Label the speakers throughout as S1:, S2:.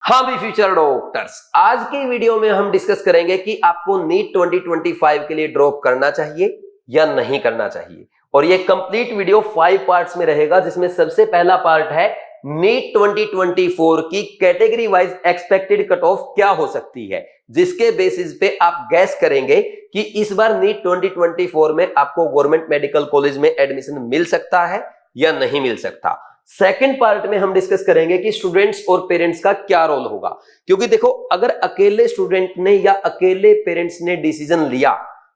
S1: हाँ भी future doctors, आज की वीडियो में हम डिस्कस करेंगे कि आपको नीट 2025 के लिए ड्रॉप करना चाहिए या नहीं करना चाहिए। और ये कंप्लीट वीडियो 5 पार्ट्स में रहेगा, जिसमें सबसे पहला पार्ट है नीट 2024 की category wise expected cut off क्या हो सकती है, जिसके बेसिस पे आप गैस करेंगे कि इस बार नीट 2024 में आपको गवर्नमेंट मेडिकल कॉलेज में एडमिशन मिल सकता है या नहीं मिल सकता। सेकंड पार्ट में हम डिस्कस करेंगे कि स्टूडेंट्स और पेरेंट्स का क्या रोल होगा, क्योंकि देखो अगर अकेले स्टूडेंट ने या अकेले पेरेंट्स ने डिसीजन लिया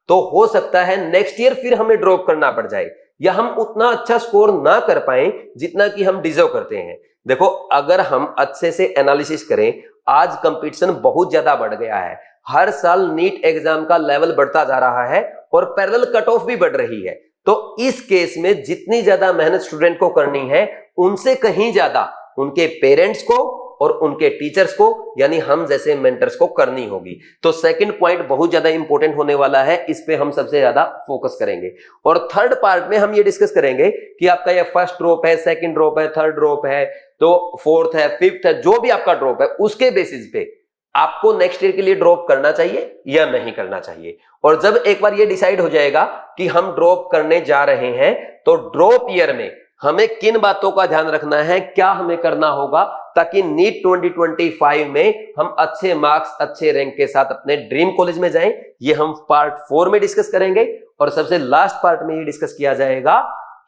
S1: तो हो सकता है नेक्स्ट ईयर फिर हमें ड्रॉप करना पड़ जाए या हम उतना अच्छा स्कोर ना कर पाए जितना कि हम डिजर्व करते हैं। देखो अगर हम अच्छे से एनालिसिस करें, आज कंपटीशन बहुत ज्यादा बढ़ गया है, हर साल नीट एग्जाम का लेवल बढ़ता जा रहा है और पैरेलल कट ऑफ भी बढ़ रही है। तो इस केस में जितनी ज्यादा मेहनत स्टूडेंट को करनी है उनसे कहीं ज्यादा उनके पेरेंट्स को और उनके टीचर्स को यानी हम जैसे मेंटर्स को करनी होगी। तो सेकंड पॉइंट बहुत ज्यादा इंपॉर्टेंट होने वाला है, इस पे हम सबसे ज्यादा फोकस करेंगे। और थर्ड पार्ट में हम ये डिस्कस करेंगे कि आपका ये फर्स्ट ड्रॉप है, सेकंड ड्रॉप है, थर्ड ड्रॉप है, तो फोर्थ है, फिफ्थ है, जो भी आपका ड्रॉप है उसके बेसिस पे आपको नेक्स्ट ईयर के लिए ड्रॉप करना चाहिए या नहीं करना चाहिए। और जब एक बार ये डिसाइड हो जाएगा कि हम ड्रॉप करने जा रहे हैं तो ड्रॉप ईयर में हमें किन बातों का ध्यान रखना है, क्या हमें करना होगा ताकि नीट 2025 में हम अच्छे मार्क्स अच्छे रैंक के साथ अपने ड्रीम कॉलेज में जाएं, ये हम पार्ट 4 में डिस्कस करेंगे। और सबसे लास्ट पार्ट में ये डिस्कस किया जाएगा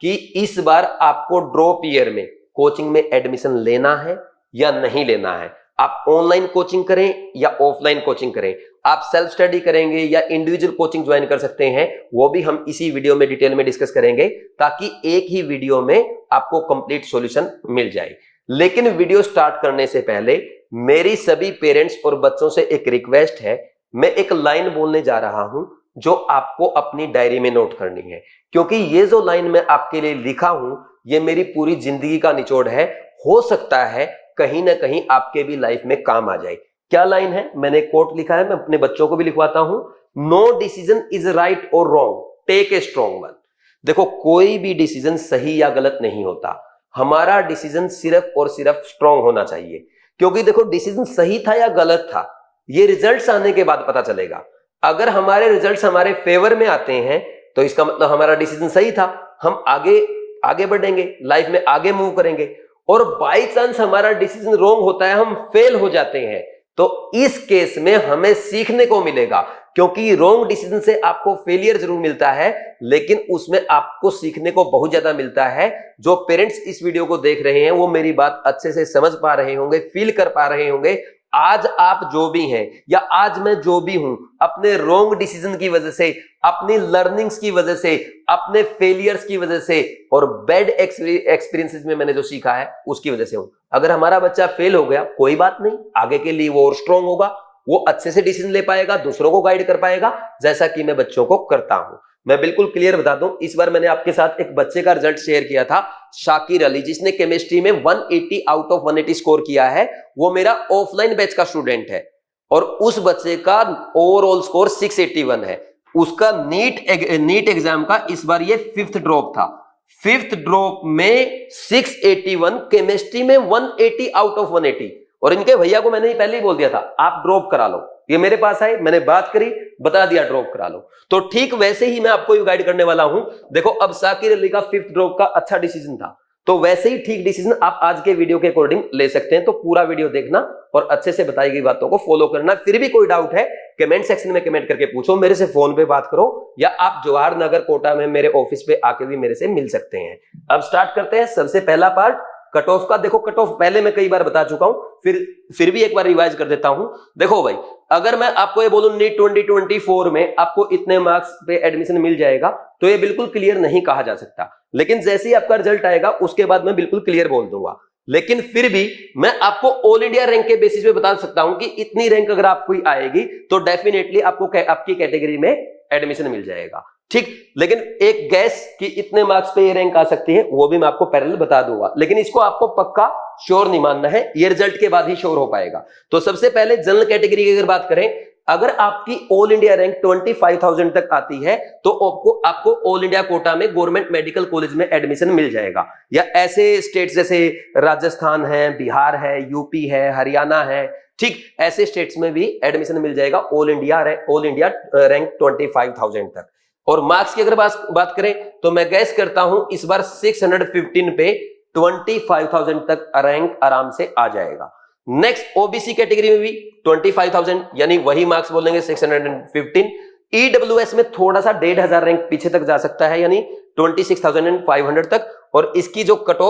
S1: कि इस बार आपको ड्रॉप ईयर में कोचिंग में एडमिशन लेना है या नहीं लेना है, आप ऑनलाइन कोचिंग करें या ऑफलाइन कोचिंग करें, आप सेल्फ स्टडी करेंगे या इंडिविजुअल कोचिंग ज्वाइन कर सकते हैं, वो भी हम इसी वीडियो में डिटेल में डिस्कस करेंगे ताकि एक ही वीडियो में आपको कंप्लीट सॉल्यूशन मिल जाए। लेकिन वीडियो स्टार्ट करने से पहले मेरी सभी पेरेंट्स और बच्चों से एक रिक्वेस्ट है, मैं एक लाइन बोलने जा रहा हूं जो आपको अपनी डायरी में नोट करनी है, क्योंकि ये जो लाइन मैं आपके लिए लिखा हूं ये मेरी पूरी जिंदगी का निचोड़ है, हो सकता है कहीं ना कहीं आपके भी लाइफ में काम आ जाए। क्या लाइन है, मैंने कोट लिखा है, मैं अपने बच्चों को भी लिखवाता हूं, नो डिसीजन इज राइट और wrong, take a strong one. देखो कोई भी डिसीजन सही या गलत नहीं होता, हमारा डिसीजन सिर्फ और सिर्फ स्ट्रॉन्ग होना चाहिए। क्योंकि देखो डिसीजन सही था या गलत था ये रिजल्ट्स आने के बाद पता चलेगा। अगर हमारे रिजल्ट्स हमारे फेवर में आते हैं तो इसका मतलब हमारा डिसीजन सही था, हम आगे बढ़ेंगे, लाइफ में आगे मूव करेंगे। और बाई चांस हमारा डिसीजन रॉन्ग होता है, हम फेल हो जाते हैं, तो इस केस में हमें सीखने को मिलेगा। क्योंकि रॉन्ग डिसीजन से आपको फेलियर जरूर मिलता है लेकिन उसमें आपको सीखने को बहुत ज्यादा मिलता है। जो पेरेंट्स इस वीडियो को देख रहे हैं वो मेरी बात अच्छे से समझ पा रहे होंगे, फील कर पा रहे होंगे। आज आप जो भी हैं या आज मैं जो भी हूं, अपने रॉन्ग डिसीजन की वजह से, अपनी लर्निंग्स की वजह से, अपने फेलियर्स की वजह से और बैड एक्सपीरियंसेस में मैंने जो सीखा है उसकी वजह से हूं। अगर हमारा बच्चा फेल हो गया कोई बात नहीं, आगे के लिए वो और स्ट्रांग होगा, वो अच्छे से डिसीजन ले पाएगा, दूसरों को गाइड कर पाएगा, जैसा कि मैं बच्चों को करता हूं। मैं बिल्कुल क्लियर बता दूं, इस बार मैंने आपके साथ एक बच्चे का रिजल्ट शेयर किया था, शाकिर अली, जिसने केमिस्ट्री में 180 आउट ऑफ 180 स्कोर किया है। वो मेरा ऑफलाइन बैच का स्टूडेंट है और उस बच्चे का ओवरऑल स्कोर 681 है। उसका नीट एग्जाम का इस बार ये 5th ड्रॉप था। 5th ड्रॉप में 681, केमिस्ट्री में 180 आउट ऑफ 180। और इनके भैया को मैंने पहले ही बोल दिया था आप ड्रॉप करा लो, ये मेरे पास आए, मैंने बात करी, बता दिया ड्रॉप करा लो। तो ठीक वैसे ही मैं आपको भी गाइड करने वाला हूं। देखो अब शाकिर अली का 5th ड्रॉप का अच्छा डिसीजन था, तो वैसे ही ठीक डिसीजन आप आज के वीडियो के अकॉर्डिंग ले सकते हैं। तो पूरा वीडियो देखना और अच्छे से बताई गई बातों को फॉलो करना। फिर भी कोई डाउट है कमेंट सेक्शन में कमेंट करके पूछो, मेरे से फोन पे बात करो या आप जवाहर नगर कोटा में मेरे ऑफिस पे आके भी मेरे से मिल सकते हैं। अब स्टार्ट करते हैं। सबसे पहला पार्ट कट ऑफ का। देखो कट ऑफ पहले मैं कई बार बता चुका हूं, फिर भी एक बार रिवाइज कर देता हूं। देखो भाई, अगर मैं आपको ये बोलूं नीट 2024 में आपको इतने मार्क्स पे एडमिशन मिल जाएगा तो ये बिल्कुल क्लियर नहीं कहा जा सकता, लेकिन जैसे ही आपका रिजल्ट आएगा उसके बाद मैं बिल्कुल क्लियर बोल दूंगा। लेकिन फिर भी मैं आपको ऑल इंडिया रैंक के बेसिस पे बता सकता हूं कि इतनी रैंक अगर आपको आएगी तो डेफिनेटली आपको आपकी कैटेगरी में एडमिशन मिल जाएगा, ठीक। लेकिन एक गैस कि इतने मार्क्स पे ये रैंक आ सकती है वो भी मैं आपको पैरेलल बता दूंगा, लेकिन इसको आपको पक्का श्योर नहीं मानना है, ये रिजल्ट के बाद ही श्योर हो पाएगा। तो सबसे पहले जनरल कैटेगरी की अगर बात करें, अगर आपकी ऑल इंडिया रैंक 25,000 तक आती है तो आपको ऑल इंडिया कोटा में गवर्नमेंट मेडिकल कॉलेज में एडमिशन मिल जाएगा। या ऐसे स्टेट्स जैसे राजस्थान है, बिहार है, यूपी है, हरियाणा है, ठीक ऐसे स्टेट्स में भी एडमिशन मिल जाएगा ऑल इंडिया रैंक 25,000 तक। और मार्क्स की अगर बात करें तो मैं गैस करता हूं इस बार 615 पे 25,000 तक रैंक आराम से आ जाएगा। नेक्स्ट ओबीसी कैटेगरी में भी 25,000 यानी वही मार्क्स बोलेंगे 615। ईडब्ल्यूएस में थोड़ा सा 1,500 रैंक पीछे तक जा सकता है यानी 26,500 तक। और इसकी जो कट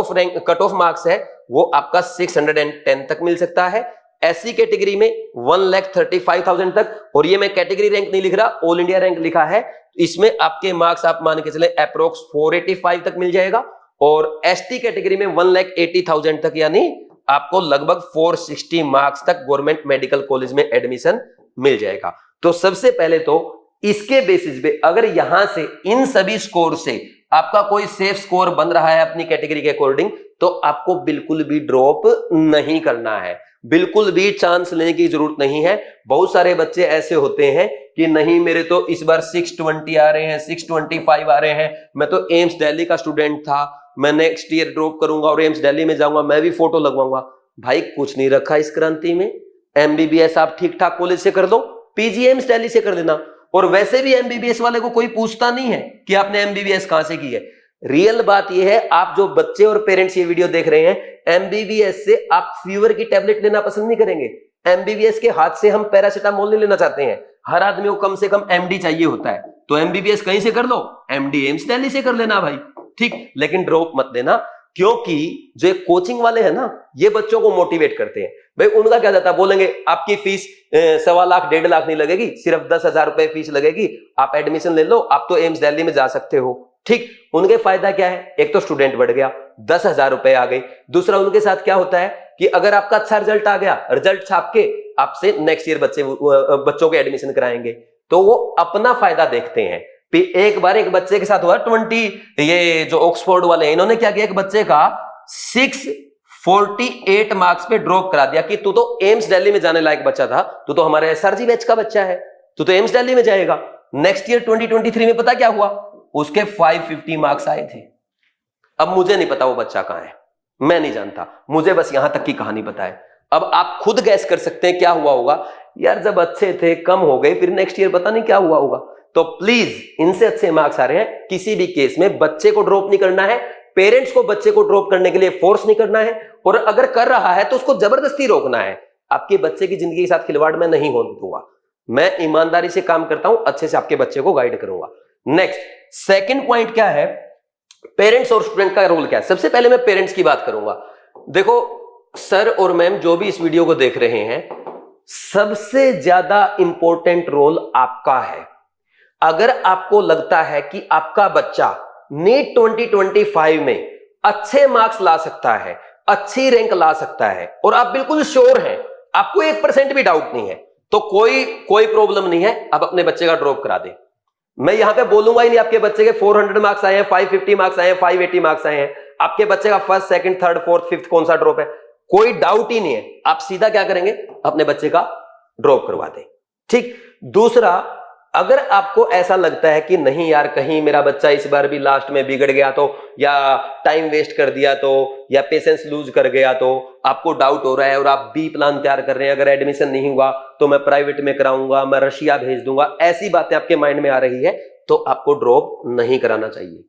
S1: ऑफ मार्क्स है वो आपका 610 तक मिल सकता है। एससी कैटेगरी में 1,35,000 तक। और ये मैं कैटेगरी रैंक नहीं लिख रहा, ऑल इंडिया रैंक लिखा है। इसमें आपके मार्क्स आप मान के चले अप्रोक्स 485 तक मिल जाएगा। और एसटी कैटेगरी में 1,80,000 तक यानी आपको लगभग 460 मार्क्स तक गवर्नमेंट मेडिकल कॉलेज में एडमिशन मिल जाएगा। तो सबसे पहले तो इसके बेसिस पे अगर यहां से इन सभी स्कोर से आपका कोई सेफ स्कोर बन रहा है अपनी कैटेगरी के अकॉर्डिंग तो आपको बिल्कुल भी ड्रॉप नहीं करना है, बिल्कुल भी चांस लेने की जरूरत नहीं है। बहुत सारे बच्चे ऐसे होते हैं कि नहीं मेरे तो इस बार 620 आ रहे हैं, 625 आ रहे हैं, मैं तो एम्स दिल्ली का स्टूडेंट था, मैं नेक्स्ट ईयर ड्रॉप करूंगा और एम्स दिल्ली में जाऊंगा, मैं भी फोटो लगवाऊंगा। भाई कुछ नहीं रखा इस क्रांति में। एमबीबीएस आप ठीक ठाक कॉलेज से कर दो, पीजी एम्स दिल्ली से कर देना। और वैसे भी एमबीबीएस वाले को कोई पूछता नहीं है कि आपने एमबीबीएस कहां से की है। रियल बात यह है, आप जो बच्चे और पेरेंट्स ये वीडियो देख रहे हैं, एमबीबीएस से आप फीवर की टैबलेट लेना पसंद नहीं करेंगे। एमबीबीएस के हाथ से हम पैरासिटामोल नहीं लेना चाहते हैं। हर आदमी को कम से कम एमडी चाहिए होता है। तो एमबीबीएस कहीं से कर लो, एमडी एम्स दिल्ली से कर लेना भाई, ठीक। लेकिन ड्रॉप मत देना, क्योंकि जो कोचिंग वाले हैं ना, ये बच्चों को मोटिवेट करते हैं। भाई उनका क्या जाता है, बोलेंगे आपकी फीस 1.25 लाख 1.5 लाख नहीं लगेगी, सिर्फ 10,000 रुपए फीस लगेगी, आप एडमिशन ले लो, आप तो एम्स दिल्ली में जा सकते हो, ठीक। उनके फायदा क्या है, एक तो स्टूडेंट बढ़ गया, 10,000 रुपए आ गई। दूसरा उनके साथ क्या होता है कि अगर आपका अच्छा रिजल्ट आ गया, रिजल्ट छाप के आपसे नेक्स्ट ईयर बच्चों के एडमिशन कराएंगे, तो वो अपना फायदा देखते हैं। एक बार एक बच्चे के साथ हुआ 20, ये जो ऑक्सफोर्ड वाले हैं, इन्होंने क्या किया, एक बच्चे का 648 मार्क्स पे ड्रॉप करा दिया कि तू तो एम्स दिल्ली में जाने लायक बच्चा था, तू तो हमारे एसआरजी बैच का बच्चा है, तू तो एम्स दिल्ली में जाएगा। नेक्स्ट ईयर 2023 में पता क्या हुआ, उसके 550 मार्क्स आए थे। अब मुझे नहीं पता वो बच्चा कहां है, मैं नहीं जानता, मुझे बस यहां तक की कहानी पता है। अब आप खुद गैस कर सकते हैं क्या हुआ होगा। यार जब अच्छे थे कम हो गए, फिर नेक्स्ट ईयर पता नहीं क्या हुआ होगा। तो प्लीज इनसे अच्छे मार्क्स आ रहे हैं, किसी भी केस में बच्चे को ड्रॉप नहीं करना है, पेरेंट्स को बच्चे को ड्रॉप करने के लिए फोर्स नहीं करना है, और अगर कर रहा है तो उसको जबरदस्ती रोकना है। आपके बच्चे की जिंदगी के साथ खिलवाड़ मैं नहीं होने दूंगा, मैं ईमानदारी से काम करता हूं, अच्छे से आपके बच्चे को गाइड करूंगा। नेक्स्ट सेकंड पॉइंट क्या है, पेरेंट्स और स्टूडेंट का रोल क्या है। सबसे पहले मैं पेरेंट्स की बात करूंगा। देखो सर और मैम जो भी इस वीडियो को देख रहे हैं, सबसे ज्यादा इंपॉर्टेंट रोल आपका है। अगर आपको लगता है कि आपका बच्चा नीट 2025 में अच्छे मार्क्स ला सकता है, अच्छी रैंक ला सकता है, और आप बिल्कुल श्योर हैं, आपको 1% भी डाउट नहीं है, तो कोई प्रॉब्लम नहीं है, आप अपने बच्चे का ड्रॉप करा दें। मैं यहां पे बोलूंगा ही नहीं आपके बच्चे के 400 मार्क्स आए हैं, 550 मार्क्स आए हैं, 580 मार्क्स आए हैं, आपके बच्चे का first, second, third, fourth, fifth कौन सा ड्रॉप है, कोई डाउट ही नहीं है। आप सीधा क्या करेंगे, अपने बच्चे का ड्रॉप करवा दें, ठीक। दूसरा, अगर आपको ऐसा लगता है कि नहीं यार कहीं मेरा बच्चा इस बार भी लास्ट में बिगड़ गया तो, या टाइम वेस्ट कर दिया तो, या पेशेंस लूज कर गया तो, आपको डाउट हो रहा है और आप बी प्लान तैयार कर रहे हैं, अगर एडमिशन नहीं हुआ तो मैं प्राइवेट में कराऊंगा, मैं रशिया भेज दूंगा, ऐसी बातें आपके माइंड में आ रही है, तो आपको ड्रॉप नहीं कराना चाहिए।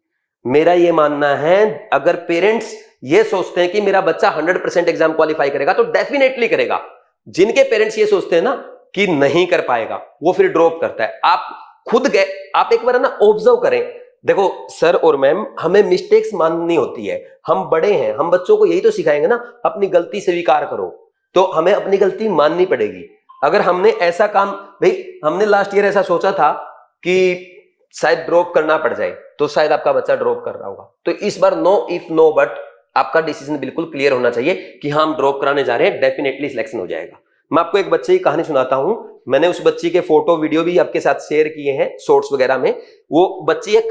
S1: मेरा ये मानना है, अगर पेरेंट्स ये सोचते हैं कि मेरा बच्चा 100% एग्जाम क्वालिफाई करेगा तो डेफिनेटली करेगा। जिनके पेरेंट्स ये सोचते हैं ना कि नहीं कर पाएगा, वो फिर ड्रॉप करता है। आप एक बार ना ऑब्जर्व करें। देखो सर और मैम, हमें मिस्टेक्स माननी होती है, हम बड़े हैं, हम बच्चों को यही तो सिखाएंगे ना, अपनी गलती स्वीकार करो, तो हमें अपनी गलती माननी पड़ेगी। अगर हमने ऐसा काम, भाई हमने लास्ट ईयर ऐसा सोचा था कि शायद ड्रॉप करना पड़ जाए, तो शायद आपका बच्चा ड्रॉप कर रहा होगा। तो इस बार नो इफ नो बट, आपका डिसीजन बिल्कुल क्लियर होना चाहिए कि हम ड्रॉप कराने जा रहे हैं, डेफिनेटली सिलेक्शन हो जाएगा। मैं आपको एक बच्चे की कहानी सुनाता हूं। मैंने उस बच्ची के फोटो वीडियो भी आपके साथ शेयर किए हैं शॉर्ट्स वगैरह में। वो बच्ची है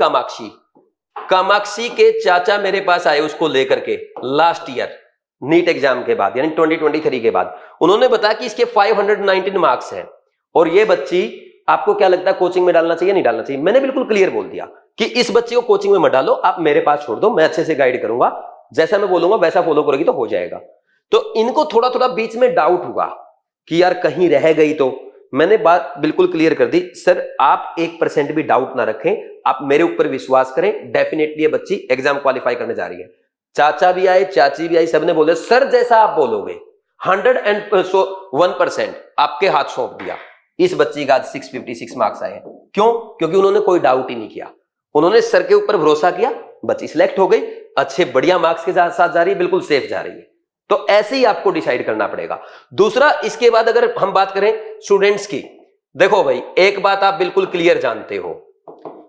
S1: कामाक्षी के चाचा मेरे पास आए उसको लेकर के लास्ट ईयर नीट एग्जाम के बाद, यानी 2023 के बाद। उन्होंने बताया कि इसके 519 मार्क्स हैं और ये बच्ची आपको क्या लगता है कोचिंग में डालना चाहिए नहीं डालना चाहिए? मैंने बिल्कुल क्लियर बोल दिया कि इस बच्ची को कोचिंग में मत डालो, आप मेरे पास छोड़ दो, मैं अच्छे से गाइड करूंगा, जैसा मैं बोलूंगा वैसा फॉलो करोगी तो हो जाएगा। तो इनको थोड़ा थोड़ा बीच में डाउट हुआ कि यार कहीं रह गई, तो मैंने बात बिल्कुल क्लियर कर दी, सर आप 1% भी डाउट ना रखें, आप मेरे ऊपर विश्वास करें, डेफिनेटली ये बच्ची एग्जाम क्वालिफाई करने जा रही है। चाचा भी आए, चाची भी आई, सबने बोले सर जैसा आप बोलोगे 101% आपके हाथ सौंप दिया। इस बच्ची का आज 656 मार्क्स आए हैं। क्यों? क्योंकि उन्होंने कोई डाउट ही नहीं किया, उन्होंने सर के ऊपर भरोसा किया, बच्ची सिलेक्ट हो गई, अच्छे बढ़िया मार्क्स के साथ जा रही है, बिल्कुल सेफ जा रही है। तो ऐसे ही आपको डिसाइड करना पड़ेगा। दूसरा, इसके बाद अगर हम बात करें स्टूडेंट्स की, देखो भाई एक बात आप बिल्कुल क्लियर जानते हो,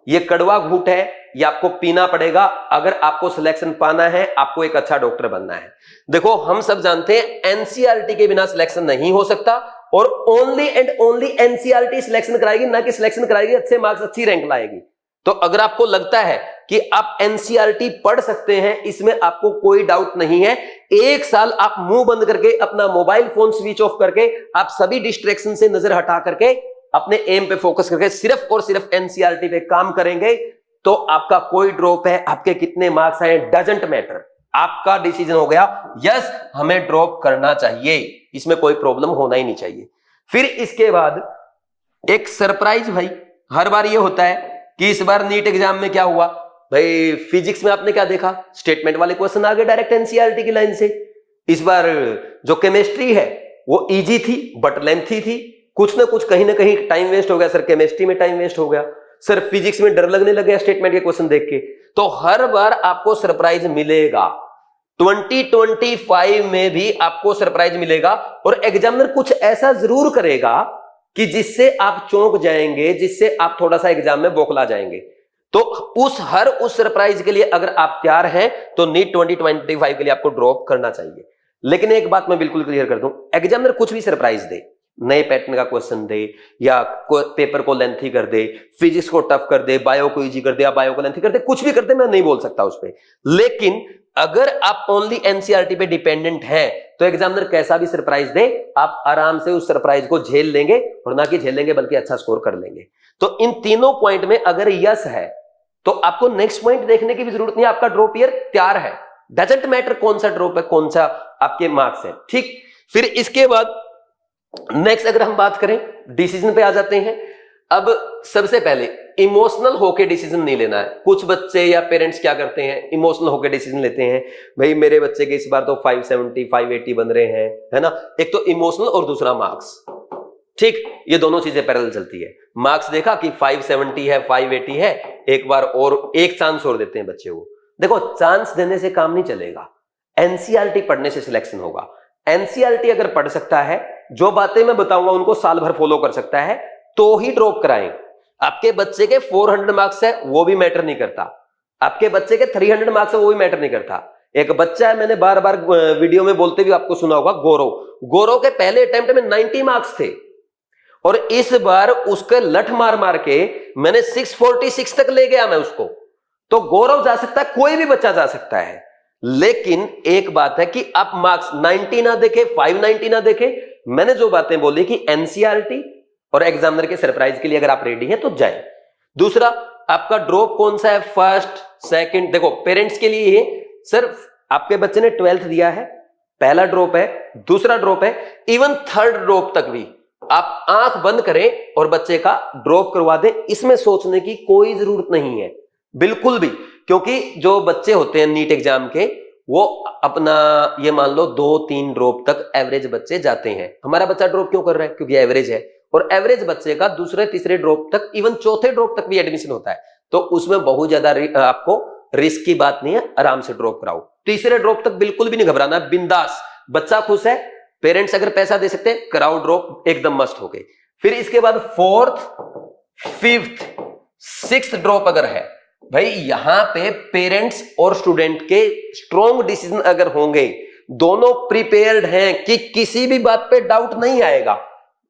S1: ये कड़वा घूंट है, ये आपको पीना पड़ेगा अगर आपको सिलेक्शन पाना है, आपको एक अच्छा डॉक्टर बनना है। देखो हम सब जानते हैं एनसीईआरटी के बिना सिलेक्शन नहीं हो सकता, और only and only NCERT selection कराएगी, ना कि सिलेक्शन कराएगी अच्छे मार्क्स अच्छी रैंक लाएगी। तो अगर आपको लगता है कि आप एनसीईआरटी पढ़ सकते हैं, इसमें आपको कोई डाउट नहीं है, एक साल आप मुंह बंद करके अपना मोबाइल फोन स्विच ऑफ करके, आप सभी डिस्ट्रैक्शन से नजर हटा करके अपने एम पे फोकस करके सिर्फ और सिर्फ एनसीईआरटी पे काम करेंगे, तो आपका कोई ड्रॉप है, आपके कितने मार्क्स आए डजंट मैटर, आपका डिसीजन हो गया यस हमें ड्रॉप करना चाहिए, इसमें कोई प्रॉब्लम होना ही नहीं चाहिए। फिर इसके बाद एक सरप्राइज भाई हर बार ये होता है कि इस बार नीट एग्जाम में क्या हुआ भाई, फिजिक्स में आपने क्या देखा, स्टेटमेंट वाले क्वेश्चन आ गए डायरेक्ट एनसीईआरटी की लाइन से। इस बार जो केमिस्ट्री है वो इजी थी बट लेंथी थी, कुछ ना कुछ कहीं ना कहीं टाइम वेस्ट हो गया सर, केमिस्ट्री में टाइम वेस्ट हो गया सर, फिजिक्स में डर लगने लग गया स्टेटमेंट के क्वेश्चन देख के। तो हर बार आपको सरप्राइज मिलेगा, 2025 में भी आपको सरप्राइज मिलेगा, और एग्जामिनर कुछ ऐसा जरूर करेगा कि जिससे आप चौंक जाएंगे, जिससे आप थोड़ा सा एग्जाम में बौखला जाएंगे। तो उस सरप्राइज के लिए अगर आप तैयार हैं तो नीट 2025 के लिए आपको ड्रॉप करना चाहिए। लेकिन एक बात मैं बिल्कुल क्लियर कर दूं, एग्जामिनर कुछ भी सरप्राइज दे, नए पैटर्न का क्वेश्चन दे या पेपर को लेंथी कर दे, फिजिक्स को टफ कर दे, बायो को इजी कर दे या बायो को लेंथी कर दे, कुछ भी कर दे, मैं नहीं बोल सकता उस पर। लेकिन अगर आप ओनली एनसीईआरटी पे डिपेंडेंट हैं तो एग्जामिनर कैसा भी सरप्राइज दे, आप आराम से उस सरप्राइज को झेल लेंगे, और ना कि झेल लेंगे बल्कि अच्छा स्कोर कर लेंगे। तो इन तीनों पॉइंट में अगर यस है तो आपको नेक्स्ट पॉइंट देखने की भी जरूरत नहीं है, आपका ड्रॉप ईयर तैयार है, डजंट मैटर कौन सा ड्रॉप है, कौन सा आपके मार्क्स है, ठीक। फिर इसके बाद नेक्स्ट अगर हम बात करें डिसीजन पे आ जाते हैं। अब सबसे पहले इमोशनल होके डिसीजन नहीं लेना है। कुछ बच्चे या पेरेंट्स क्या करते हैं, इमोशनल होके डिसीजन लेते हैं, भाई मेरे बच्चे के इस बार तो 570 580 बन रहे हैं, है ना, एक तो इमोशनल और दूसरा मार्क्स, ठीक, ये दोनों चीजें पैरेलल चलती है। मार्क्स देखा कि 570 है 580 है, एक बार और एक चांस और देते हैं बच्चे को। देखो चांस देने से काम नहीं चलेगा, एनसीईआरटी पढ़ने से सिलेक्शन होगा। एनसीईआरटी अगर पढ़ सकता है, जो बातें मैं बताऊंगा उनको साल भर फॉलो कर सकता है, तो ही ड्रॉप कराएं। आपके बच्चे के 400 मार्क्स है वो भी मैटर नहीं करता, आपके बच्चे के 300 मार्क्स है वो भी मैटर नहीं करता। एक बच्चा है, मैंने बार बार वीडियो में बोलते हुए आपको सुना होगा, गौरव के पहले अटेम्प्ट में 90 मार्क्स थे, और इस बार उसके लठ मार मार के मैंने 646 तक ले गया मैं उसको। तो गौरव जा सकता है, कोई भी बच्चा जा सकता है, लेकिन एक बात है कि आप मार्क्स 90 ना देखे, 590 ना देखे। मैंने जो बातें बोली कि एनसीईआरटी और एग्जामिनर के सरप्राइज के लिए अगर आप रेडी हैं तो जाएं। दूसरा, आपका ड्रॉप कौन सा है, फर्स्ट सेकंड, देखो पेरेंट्स के लिए सर आपके बच्चे ने 12th दिया है, पहला ड्रॉप है, दूसरा ड्रॉप है, इवन थर्ड ड्रॉप तक भी आप आंख बंद करें और बच्चे का ड्रॉप करवा दें, इसमें सोचने की कोई जरूरत नहीं है बिल्कुल भी। क्योंकि जो बच्चे होते हैं नीट एग्जाम के, वो अपना ये मान लो 2-3 ड्रॉप तक एवरेज बच्चे जाते हैं। हमारा बच्चा ड्रॉप क्यों कर रहा है, क्योंकि एवरेज है, और एवरेज बच्चे का दूसरे तीसरे ड्रॉप तक, इवन चौथे ड्रॉप तक भी एडमिशन होता है। तो उसमें बहुत ज्यादा आपको रिस्क की बात नहीं है, आराम से ड्रॉप कराओ। तीसरे ड्रॉप तक बिल्कुल भी नहीं घबराना, बिंदास, बच्चा खुश है, पेरेंट्स अगर पैसा दे सकते हैं कराओ ड्रॉप, एकदम मस्त हो गए। फिर इसके बाद 4th 5th 6th ड्रॉप अगर है, भाई यहां पे पेरेंट्स और स्टूडेंट के स्ट्रॉन्ग डिसीजन अगर होंगे, दोनों प्रिपेयर्ड हैं कि किसी भी बात पे डाउट नहीं आएगा,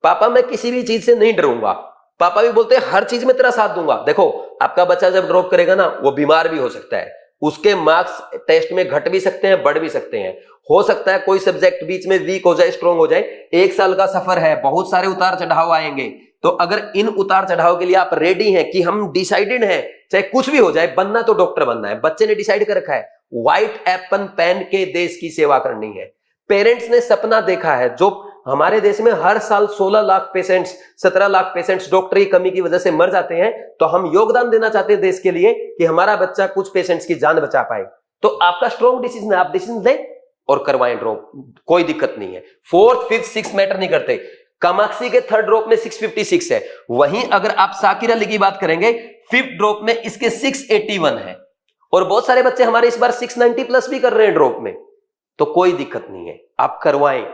S1: पापा मैं किसी भी चीज से नहीं डरूंगा, पापा भी बोलते हैं हर चीज में तेरा साथ दूंगा। देखो आपका बच्चा जब ड्रॉप करेगा ना, वो बीमार भी हो सकता है, उसके मार्क्स टेस्ट में घट भी सकते हैं, बढ़ भी सकते हैं, हो सकता है कोई सब्जेक्ट बीच में वीक हो जाए, स्ट्रॉन्ग हो जाए। 1 साल का सफर है, बहुत सारे उतार चढ़ाव आएंगे, तो अगर इन उतार चढ़ाव के लिए आप रेडी हैं कि हम डिसाइडेड हैं, चाहे कुछ भी हो जाए, बनना तो डॉक्टर बनना है, बच्चे ने डिसाइड कर रखा है व्हाइट एप्पल पहन के देश की सेवा करनी है, पेरेंट्स ने सपना देखा है, जो हमारे देश में हर साल 16 lakh patients 17 lakh patients doctor की कमी की वजह से मर जाते हैं, तो हम योगदान देना चाहते हैं देश के लिए कि हमारा बच्चा कुछ पेशेंट्स की जान बचा पाए। तो आपका स्ट्रॉन्ग डिसीजन है, आप डिसीजन लें और करवाएं ड्रॉप, कोई दिक्कत नहीं है। 4th 5th 6th मैटर नहीं करते। कामाक्षी के 3rd ड्रॉप में 656 है, वहीं अगर आप साकिर अली की बात करेंगे 5th ड्रॉप में इसके 681 है, और बहुत सारे बच्चे हमारे इस बार 690 प्लस भी कर रहे हैं ड्रॉप में, तो कोई दिक्कत नहीं है, आप करवाएं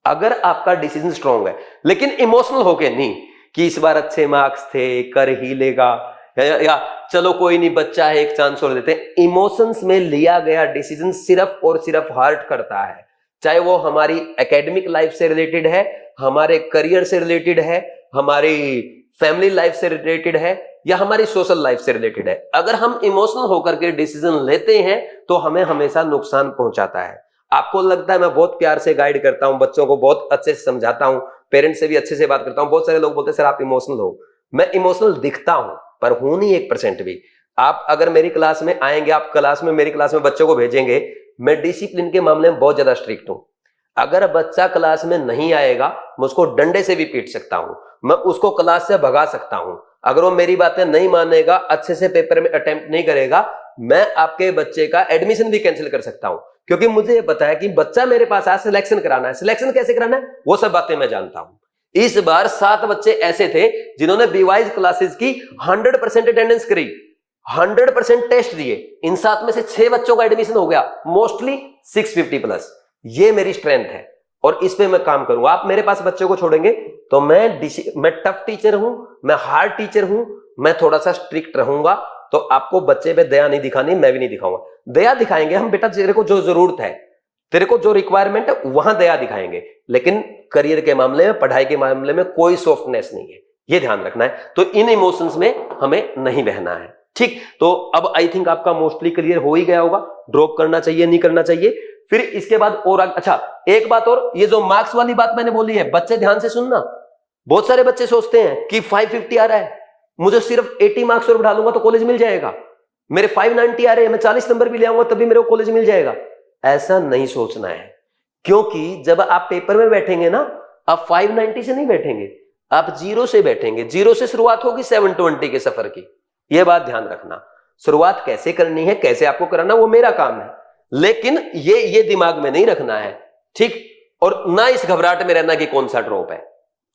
S1: अगर आपका डिसीजन स्ट्रॉन्ग है। लेकिन इमोशनल होके नहीं कि इस बार अच्छे मार्क्स थे, कर ही लेगा, या चलो कोई नहीं, बच्चा है, एक चांस और देते हैं। इमोशंस में लिया गया डिसीजन सिर्फ और सिर्फ हर्ट करता है, चाहे वो हमारी एकेडमिक लाइफ से रिलेटेड है, हमारे करियर से रिलेटेड है, हमारी फैमिली लाइफ से रिलेटेड है, या हमारी सोशल लाइफ से रिलेटेड है। अगर हम इमोशनल होकर के डिसीजन लेते हैं तो हमें हमेशा नुकसान पहुंचाता है। आपको लगता है मैं बहुत प्यार से गाइड करता हूं, बच्चों को बहुत अच्छे से समझाता हूं, पेरेंट्स से भी अच्छे से बात करता हूं, बहुत सारे लोग बोलते हैं सर आप इमोशनल हो। मैं इमोशनल दिखता हूं पर हूं नहीं 1% भी। आप अगर मेरी क्लास में आएंगे, आप क्लास में मेरी क्लास में बच्चों को भेजेंगे, मैं डिसिप्लिन के मामले में बहुत ज्यादा स्ट्रिक्ट हूं। अगर बच्चा क्लास में नहीं आएगा, मैं उसको डंडे से भी पीट सकता हूं, मैं उसको क्लास से भगा सकता हूं। अगर वो मेरी बातें नहीं मानेगा, अच्छे से पेपर में अटेम्प्ट नहीं करेगा, मैं आपके बच्चे का एडमिशन भी कैंसिल कर सकता हूं, क्योंकि मुझे ये पता है कि बच्चा मेरे पास आया, सिलेक्शन कराना है। सिलेक्शन कैसे कराना है वो सब बातें मैं जानता हूं। इस बार 7 बच्चे ऐसे थे जिन्होंने बीवाइज क्लासेस की 100% अटेंडेंस करी, 100% टेस्ट दिए। इन 7 में से 6 बच्चों का एडमिशन हो गया, मोस्टली 650 प्लस। ये मेरी स्ट्रेंथ है और इस पे मैं काम करूंगा। आप मेरे पास बच्चों को छोड़ेंगे तो मैं टफ टीचर हूं, मैं हार्ड टीचर हूं, मैं थोड़ा सा स्ट्रिक्ट रहूंगा। तो आपको बच्चे पे दया नहीं दिखानी, मैं भी नहीं दिखाऊंगा। दया दिखाएंगे हम, बेटा तेरे को जो जरूरत है, तेरे को जो रिक्वायरमेंट है वहां दया दिखाएंगे, लेकिन करियर के मामले में, पढ़ाई के मामले में कोई सॉफ्टनेस नहीं है, ये ध्यान रखना है। तो इन इमोशंस में हमें नहीं बहना है, ठीक। तो अब आई थिंक आपका मोस्टली क्लियर हो ही गया होगा, ड्रॉप करना चाहिए नहीं करना चाहिए। फिर इसके बाद और अच्छा एक बात और, ये जो मार्क्स वाली बात मैंने बोली है, बच्चे ध्यान से सुनना। बहुत सारे बच्चे सोचते हैं कि 550 आ रहा है, मुझे सिर्फ 80 मार्क्स और बढ़ा लूंगा तो कॉलेज मिल जाएगा, मेरे 590 आ रहे हैं, मैं 40 नंबर भी ले आऊंगा तभी मेरे को कॉलेज मिल जाएगा। ऐसा नहीं सोचना है, क्योंकि जब आप पेपर में बैठेंगे ना, आप 590 से नहीं बैठेंगे, आप 0 से बैठेंगे। 0 से शुरुआत होगी 720 के सफर की, यह बात ध्यान रखना। शुरुआत कैसे करनी है, कैसे आपको कराना, वो मेरा काम है, लेकिन ये दिमाग में नहीं रखना है, ठीक। और ना इस घबराहट में रहना कि कौन सा ड्रॉप है,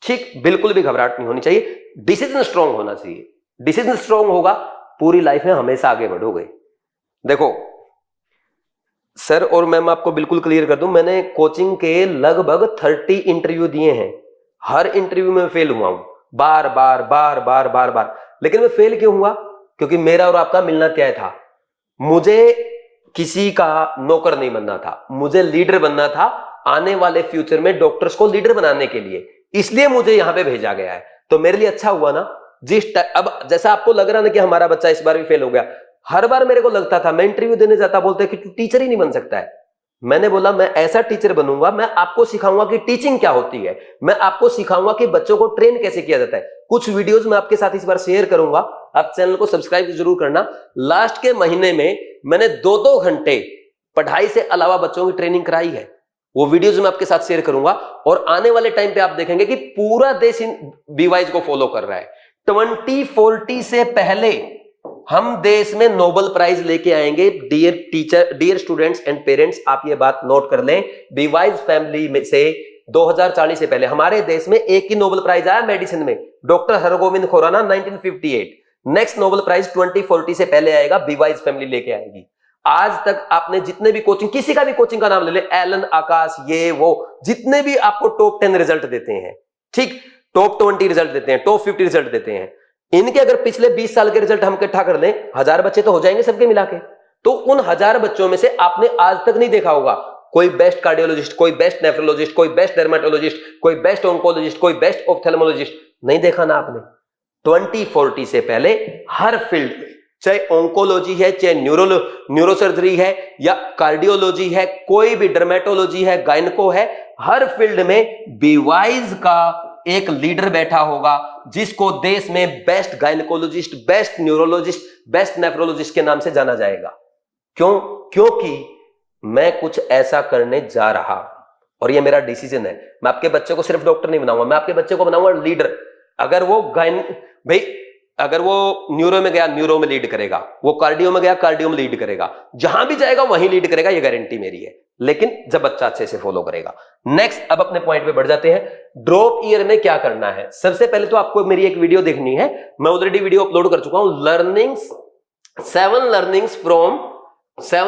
S1: ठीक। बिल्कुल भी घबराहट नहीं होनी चाहिए, डिसीजन स्ट्रांग होना चाहिए। डिसीजन स्ट्रांग होगा, पूरी लाइफ में हमेशा आगे बढ़ोगे। देखो सर और मैम, आपको बिल्कुल क्लियर कर दूं, मैंने कोचिंग के लगभग 30 इंटरव्यू दिए हैं, हर इंटरव्यू में फेल हुआ हूं, बार बार बार बार बार बार। लेकिन मैं फेल क्यों हुआ? क्योंकि मेरा और आपका मिलना तय था। मुझे किसी का नौकर नहीं बनना था, मुझे लीडर बनना था आने वाले फ्यूचर में डॉक्टर्स को लीडर बनाने के लिए, इसलिए मुझे यहां पे भेजा गया है। तो मेरे लिए अच्छा हुआ ना। अब जैसा आपको लग रहा ना कि हमारा बच्चा इस बार भी फेल हो गया, हर बार मेरे को लगता था, मैं इंटरव्यू देने जाता, बोलते कि तू टीचर ही नहीं बन सकता है। मैंने बोला मैं ऐसा टीचर बनूंगा, मैं आपको सिखाऊंगा कि टीचिंग क्या होती है, मैं आपको सिखाऊंगा कि बच्चों को ट्रेन कैसे किया जाता है। कुछ वीडियोस मैं आपके साथ इस बार शेयर करूंगा, आप चैनल को सब्सक्राइब जरूर करना। लास्ट के महीने में मैंने 2-2 घंटे पढ़ाई से अलावा बच्चों की ट्रेनिंग कराई है, वो वीडियोस मैं आपके साथ शेयर करूंगा। और आने वाले टाइम पे आप देखेंगे कि पूरा देश इन बीवाइज को फॉलो कर रहा है। 2040 से पहले हम देश में नोबेल प्राइज लेके आएंगे। Dear teacher, dear students and parents, आप ये बात नोट कर लें, बीवाइज फैमिली में से 2040 से पहले हमारे देश में एक ही नोबेल प्राइज आया मेडिसिन में, doctor Hargobind Khorana 1958। Next Nobel prize 2040 से पहले आएगा, बीवाइज फैमिली लेके आएगी। आज तक आपने जितने भी कोचिंग, किसी का भी कोचिंग का नाम ले ले, एलन, आकाश, ये वो, जितने भी आपको टॉप 10 रिजल्ट देते हैं, ठीक, टॉप 20 रिजल्ट देते हैं, टॉप 50 रिजल्ट देते हैं, इनके अगर पिछले 20 साल के रिजल्ट हम इकट्ठा कर लें, 1000 बच्चे तो हो जाएंगे सबके मिला के। तो उन 1000 बच्चों में से आपने आज तक नहीं देखा होगा कोई बेस्ट कार्डियोलॉजिस्ट, कोई बेस्ट नेफ्रोलॉजिस्ट, कोई बेस्ट डर्मेटोलॉजिस्ट, कोई बेस्ट ऑन्कोलॉजिस्ट, कोई बेस्ट ऑप्थेल्मोलॉजिस्ट, नहीं देखा ना आपने। 2040 से पहले हर फील्ड में, चाहे ऑन्कोलॉजी है, चाहे न्यूरोसर्जरी है, या कार्डियोलॉजी है, कोई भी डर्मेटोलॉजी है, गायनको है, हर फील्ड में बीवाइज का एक लीडर बैठा होगा जिसको देश में best gynaecologist, best neurologist, best nephrologist के नाम से जाना जाएगा। क्यों? क्योंकि मैं कुछ ऐसा करने जा रहा हूं और ये मेरा डिसीजन है। मैं आपके बच्चे को सिर्फ डॉक्टर नहीं बनाऊंगा, मैं आपके बच्चे को बनाऊंगा लीडर। अगर वो अगर वो न्यूरो में गया न्यूरो में लीड करेगा, वो कार्डियो में गया कार्डियो में लीड करेगा, जहां भी जाएगा वहीं लीड करेगा, ये गारंटी मेरी है। लेकिन जब बच्चा अच्छे से फॉलो करेगा। नेक्स्ट, अब अपने पॉइंट पे बढ़ जाते हैं। ड्रॉप ईयर में क्या करना है? सबसे पहले तो आपको मेरी एक वीडियो देखनी है, मैं ऑलरेडी वीडियो अपलोड कर चुका हूं, सेवन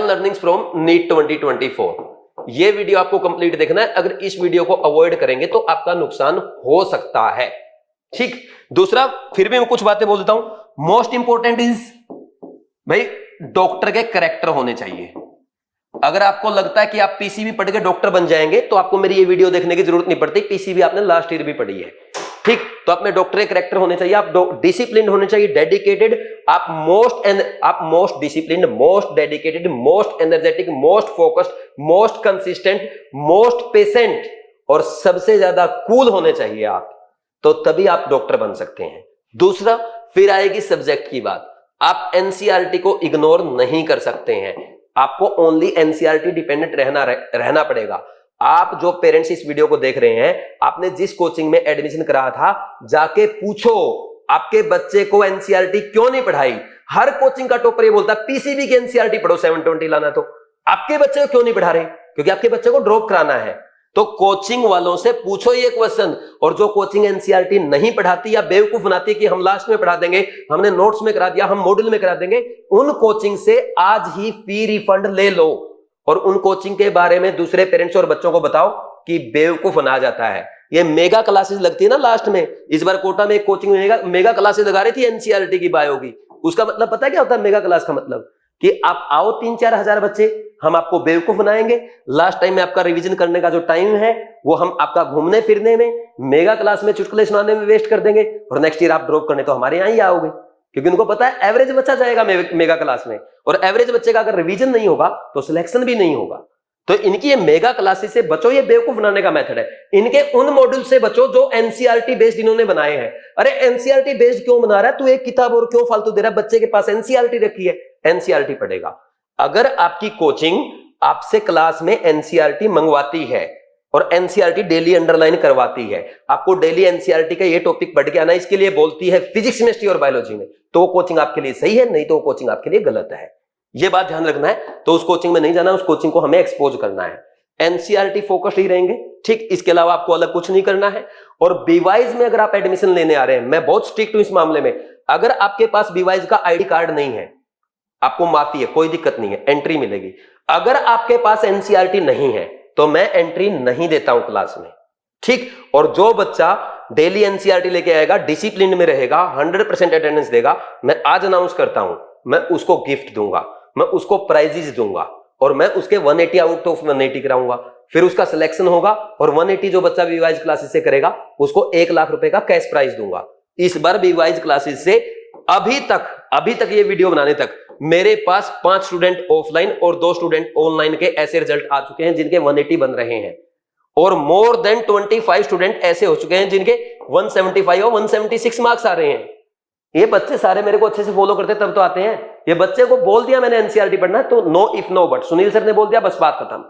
S1: लर्निंग्स फ्रॉम नीट 2024। ये वीडियो आपको कंप्लीट देखना है। अगर इस वीडियो को अवॉइड करेंगे तो आपका नुकसान हो सकता है। ठीक। दूसरा, फिर भी मैं कुछ बातें बोल देता हूं। मोस्ट इंपॉर्टेंट इज भाई डॉक्टर के कैरेक्टर होने चाहिए। अगर आपको लगता है कि आप पीसीबी पढ़ के डॉक्टर बन जाएंगे तो आपको मेरी ये वीडियो देखने की जरूरत नहीं पड़ती। पीसीबी आपने लास्ट ईयर भी पढ़ी है। ठीक। तो आप में डॉक्टर के कैरेक्टर होने चाहिए, आप डिसिप्लिन होने चाहिए, डेडिकेटेड, आप most discipline, most dedicated, most energetic, most focused, most consistent, most patient और सबसे ज्यादा कूल होने चाहिए आप। तो तभी आप डॉक्टर बन सकते हैं। दूसरा, फिर आएगी सब्जेक्ट की बात। आप एनसीईआरटी को इग्नोर नहीं कर सकते हैं, आपको ओनली एनसीईआरटी डिपेंडेंट रहना पड़ेगा। आप जो पेरेंट्स इस वीडियो को देख रहे हैं, आपने जिस कोचिंग में एडमिशन करा था, जाके पूछो आपके बच्चे को एनसीईआरटी क्यों नहीं पढ़ाई। हर कोचिंग का टॉपर ये बोलता है पीसीबी की एनसीईआरटी पढ़ो, 720 लाना। तो आपके बच्चे को क्यों नहीं पढ़ा रहे? क्योंकि आपके बच्चे को ड्रॉप कराना है। तो कोचिंग वालों से पूछो ये क्वेश्चन। और जो कोचिंग एनसीईआरटी नहीं पढ़ाती या बेवकूफ बनाती है कि हम लास्ट में पढ़ा देंगे, हमने नोट्स में करा दिया, हम मॉड्यूल में करा देंगे, उन कोचिंग से आज ही फी रिफंड ले लो और उन कोचिंग के बारे में दूसरे पेरेंट्स और बच्चों को बताओ कि बेवकूफ बना जाता है। ये मेगा क्लासेस लगती है ना लास्ट में। इस बार कोटा में एक कोचिंग में मेगा क्लासेस लगा रही थी एनसीईआरटी की, बायो की। उसका मतलब पता है क्या होता है मेगा क्लास का मतलब? कि आप आओ 3-4 हजार बच्चे, हम आपको बेवकूफ बनाएंगे। लास्ट टाइम में आपका रिवीजन करने का जो टाइम है वो हम आपका घूमने फिरने में, मेगा क्लास में चुटकुले सुनाने में वेस्ट कर देंगे और नेक्स्ट ईयर आप ड्रॉप करने तो हमारे यहां ही आओगे। क्योंकि उनको पता है एवरेज बच्चा जाएगा मेगा क्लास में, और एवरेज बच्चे का अगर रिवीजन नहीं होगा तो सिलेक्शन भी नहीं होगा। तो इनकी ये मेगा क्लासेस से बचो, ये बेवकूफ बनाने का मेथड है। इनके उन मॉड्यूल से बचो जो एनसीईआरटी बेस्ड इन्होंने बनाए हैं। अरे एनसीईआरटी बेस्ड क्यों बना रहा है तू? एक किताब और क्यों फालतू दे रहा है? बच्चे के पास एनसीईआरटी रखी है, एनसीईआरटी पढ़ेगा। अगर आपकी कोचिंग आपसे क्लास में एनसीईआरटी मंगवाती है और एनसीईआरटी डेली अंडरलाइन करवाती है, आपको डेली एनसीईआरटी का ये टॉपिक पढ़ के आना, इसके लिए बोलती है फिजिक्स, केमिस्ट्री और बायोलॉजी में, तो वो कोचिंग आपके लिए सही है, नहीं तो वो कोचिंग आपके लिए गलत है। ये बात ध्यान रखना है। तो उस कोचिंग में नहीं जाना, उस कोचिंग को हमें एक्सपोज करना है। एनसीईआरटी फोकस्ड ही रहेंगे। ठीक। इसके अलावा आपको अलग कुछ नहीं करना है। और बीवाइज में अगर आप एडमिशन लेने आ रहे हैं, मैं बहुत स्ट्रिक्ट हूं इस मामले में। अगर आपके पास बीवाइज का आईडी कार्ड नहीं है, आपको माफी है, कोई दिक्कत नहीं है, एंट्री मिलेगी। अगर आपके पास एनसीईआरटी नहीं है तो मैं एंट्री नहीं देता हूं क्लास में। ठीक। और जो बच्चा डेली एनसीईआरटी लेके आएगा, डिसिप्लिन में रहेगा, 100% अटेंडेंस देगा, मैं आज अनाउंस करता हूं, मैं उसको गिफ्ट दूंगा, मैं उसको प्राइजेस दूंगा और मैं उसके 180 आउट ऑफ 180 कराऊंगा। फिर उसका सिलेक्शन होगा और 180 जो बच्चा बीवाइज क्लासेस से करेगा उसको 1 लाख रुपए का कैश प्राइज दूंगा। इस बार बीवाइज क्लासेस से अभी तक ये वीडियो बनाने तक मेरे पास 5 स्टूडेंट ऑफलाइन और 2 स्टूडेंट ऑनलाइन के ऐसे रिजल्ट आ चुके हैं जिनके 180 बन रहे हैं, और मोर देन 25 स्टूडेंट ऐसे हो चुके हैं जिनके 175 और 176 मार्क्स आ रहे हैं। ये बच्चे सारे मेरे को अच्छे से फॉलो करते तब तो आते हैं। ये बच्चे को बोल दिया मैंने एनसीईआरटी पढ़ना है तो no if no but, Sunil sir ने बोल दिया बस बात खत्म।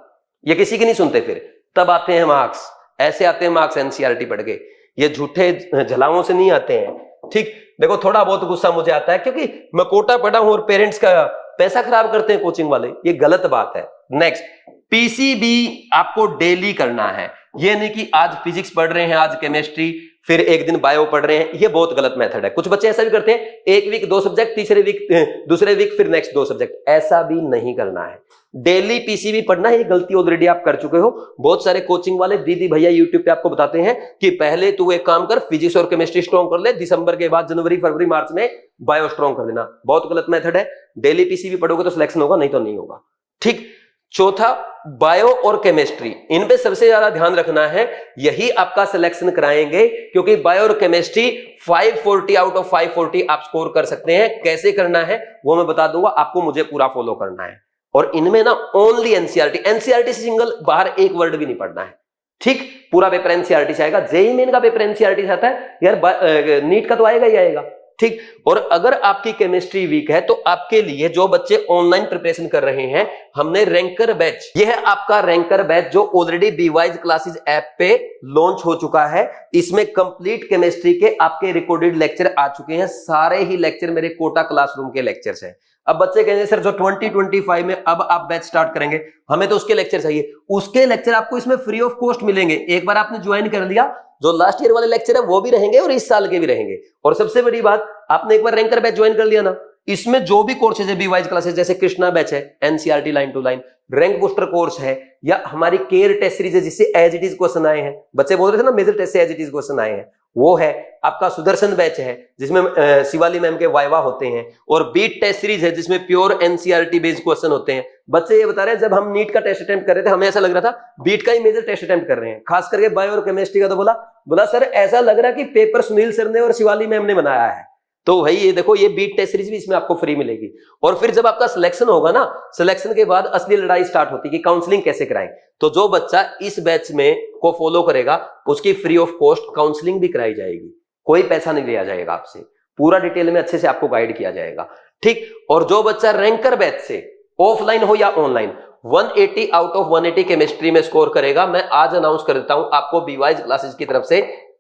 S1: ये किसी की नहीं सुनते, फिर तब आते हैं मार्क्स, ऐसे आते हैं मार्क्स एनसीईआरटी पढ़ के। ये झूठे झलाओं से नहीं आते हैं। ठीक। देखो थोड़ा बहुत गुस्सा मुझे आता है क्योंकि मैं कोटा पढ़ा हूं और पेरेंट्स का पैसा खराब करते हैं कोचिंग वाले, ये गलत बात है। नेक्स्ट, पीसीबी आपको डेली करना है। ये नहीं कि आज फिजिक्स पढ़ रहे हैं, आज केमिस्ट्री, फिर एक दिन बायो पढ़ रहे हैं, ये बहुत गलत मेथड है। कुछ बच्चे ऐसा भी करते हैं, एक वीक 2 सब्जेक्ट, तीसरे वीक दूसरे वीक फिर नेक्स्ट 2 सब्जेक्ट, ऐसा भी नहीं करना है। डेली पीसीबी पढ़ना है। ये गलती ऑलरेडी आप कर चुके हो। बहुत सारे कोचिंग वाले दीदी भैया यूट्यूब पे आपको बताते हैं कि पहले तू एक काम कर, फिजिक्स और केमिस्ट्री स्ट्रॉन्ग कर ले, दिसंबर के बाद जनवरी फरवरी मार्च में बायो स्ट्रॉन्ग कर लेना। बहुत गलत मेथड है। डेली पीसीबी पढ़ोगे तो सिलेक्शन होगा, नहीं तो नहीं होगा। ठीक। चौथा, बायो और केमिस्ट्री, इन पे सबसे ज्यादा ध्यान रखना है, यही आपका सिलेक्शन कराएंगे, क्योंकि बायो और केमिस्ट्री 540 आउट ऑफ 540 आप स्कोर कर सकते हैं। कैसे करना है वो मैं बता दूंगा, आपको मुझे पूरा फॉलो करना है। और इनमें ना ओनली एनसीईआरटी से सिंगल बाहर एक वर्ड भी नहीं पढ़ना है। ठीक, पूरा पेपर एनसीईआरटी से आएगा। जेईई मेन का पेपर एनसीईआरटी से आता है यार, नीट का तो आएगा ही आएगा। ठीक, और अगर आपकी केमिस्ट्री वीक है तो आपके लिए जो बच्चे ऑनलाइन प्रिपरेशन कर रहे हैं, हमने रैंकर बैच, यह है आपका रैंकर बैच जो ऑलरेडी बीवाइज क्लासेस ऐप पे लॉन्च हो चुका है। इसमें कंप्लीट केमिस्ट्री के आपके रिकॉर्डेड लेक्चर आ चुके हैं। सारे ही लेक्चर मेरे कोटा क्लासरूम के लेक्चर्स हैं। अब बच्चे कहेंगे सर जो 2025 में अब आप बैच स्टार्ट करेंगे, हमें तो उसके लेक्चर चाहिए। उसके लेक्चर आपको इसमें फ्री ऑफ कॉस्ट मिलेंगे। एक बार आपने ज्वाइन कर लिया, जो लास्ट ईयर वाले लेक्चर है वो भी रहेंगे और इस साल के भी रहेंगे। और सबसे बड़ी बात, आपने एक बार रैंकर बैच ज्वाइन कर लिया ना, इसमें जो भी कोर्सेज है बीवाइज क्लासेस, जैसे कृष्णा बैच है, NCERT line to line, rank booster course है, या हमारी केयर टेस्ट सीरीज है जिससे एज इट इज क्वेश्चन आए हैं। बच्चे बोल रहे थे ना मेजर टेस्ट से एज इट इज क्वेश्चन आए हैं, वो है। आपका सुदर्शन बैच है जिसमें शिवाली मैम के वाइवा होते हैं, और बीट टेस्ट सीरीज है जिसमें प्योर एनसीईआरटी बेस्ड क्वेश्चन होते हैं। बच्चे ये बता रहे हैं जब हम नीट का टेस्ट अटेम्प्ट कर रहे थे हमें ऐसा लग रहा था बीट का ही मेजर टेस्ट अटेम्प्ट कर रहे हैं, खास करके बायो और केमिस्ट्री का। तो बोला सर ऐसा लग रहा कि पेपर सुनील सर ने और शिवाली मैम ने बनाया है। तो भाई ये देखो, ये बीट टेस्ट सीरीज भी इसमें आपको फ्री मिलेगी। और फिर जब आपका सिलेक्शन होगा ना, सिलेक्शन के बाद असली लड़ाई स्टार्ट होती है कि काउंसलिंग कैसे कराएं। तो जो बच्चा इस बैच में को फॉलो करेगा उसकी फ्री ऑफ कॉस्ट काउंसलिंग भी कराई जाएगी, कोई पैसा नहीं लिया जाएगा आपसे, पूरा डिटेल में अच्छे से आपको गाइड किया जाएगा। ठीक, और जो बच्चा रैंकर बैच से ऑफलाइन हो या ऑनलाइन 180 आउट ऑफ 180 केमिस्ट्री में स्कोर करेगा, मैं आज अनाउंस कर देता हूं आपको बीवाइज क्लासेस की तरफ से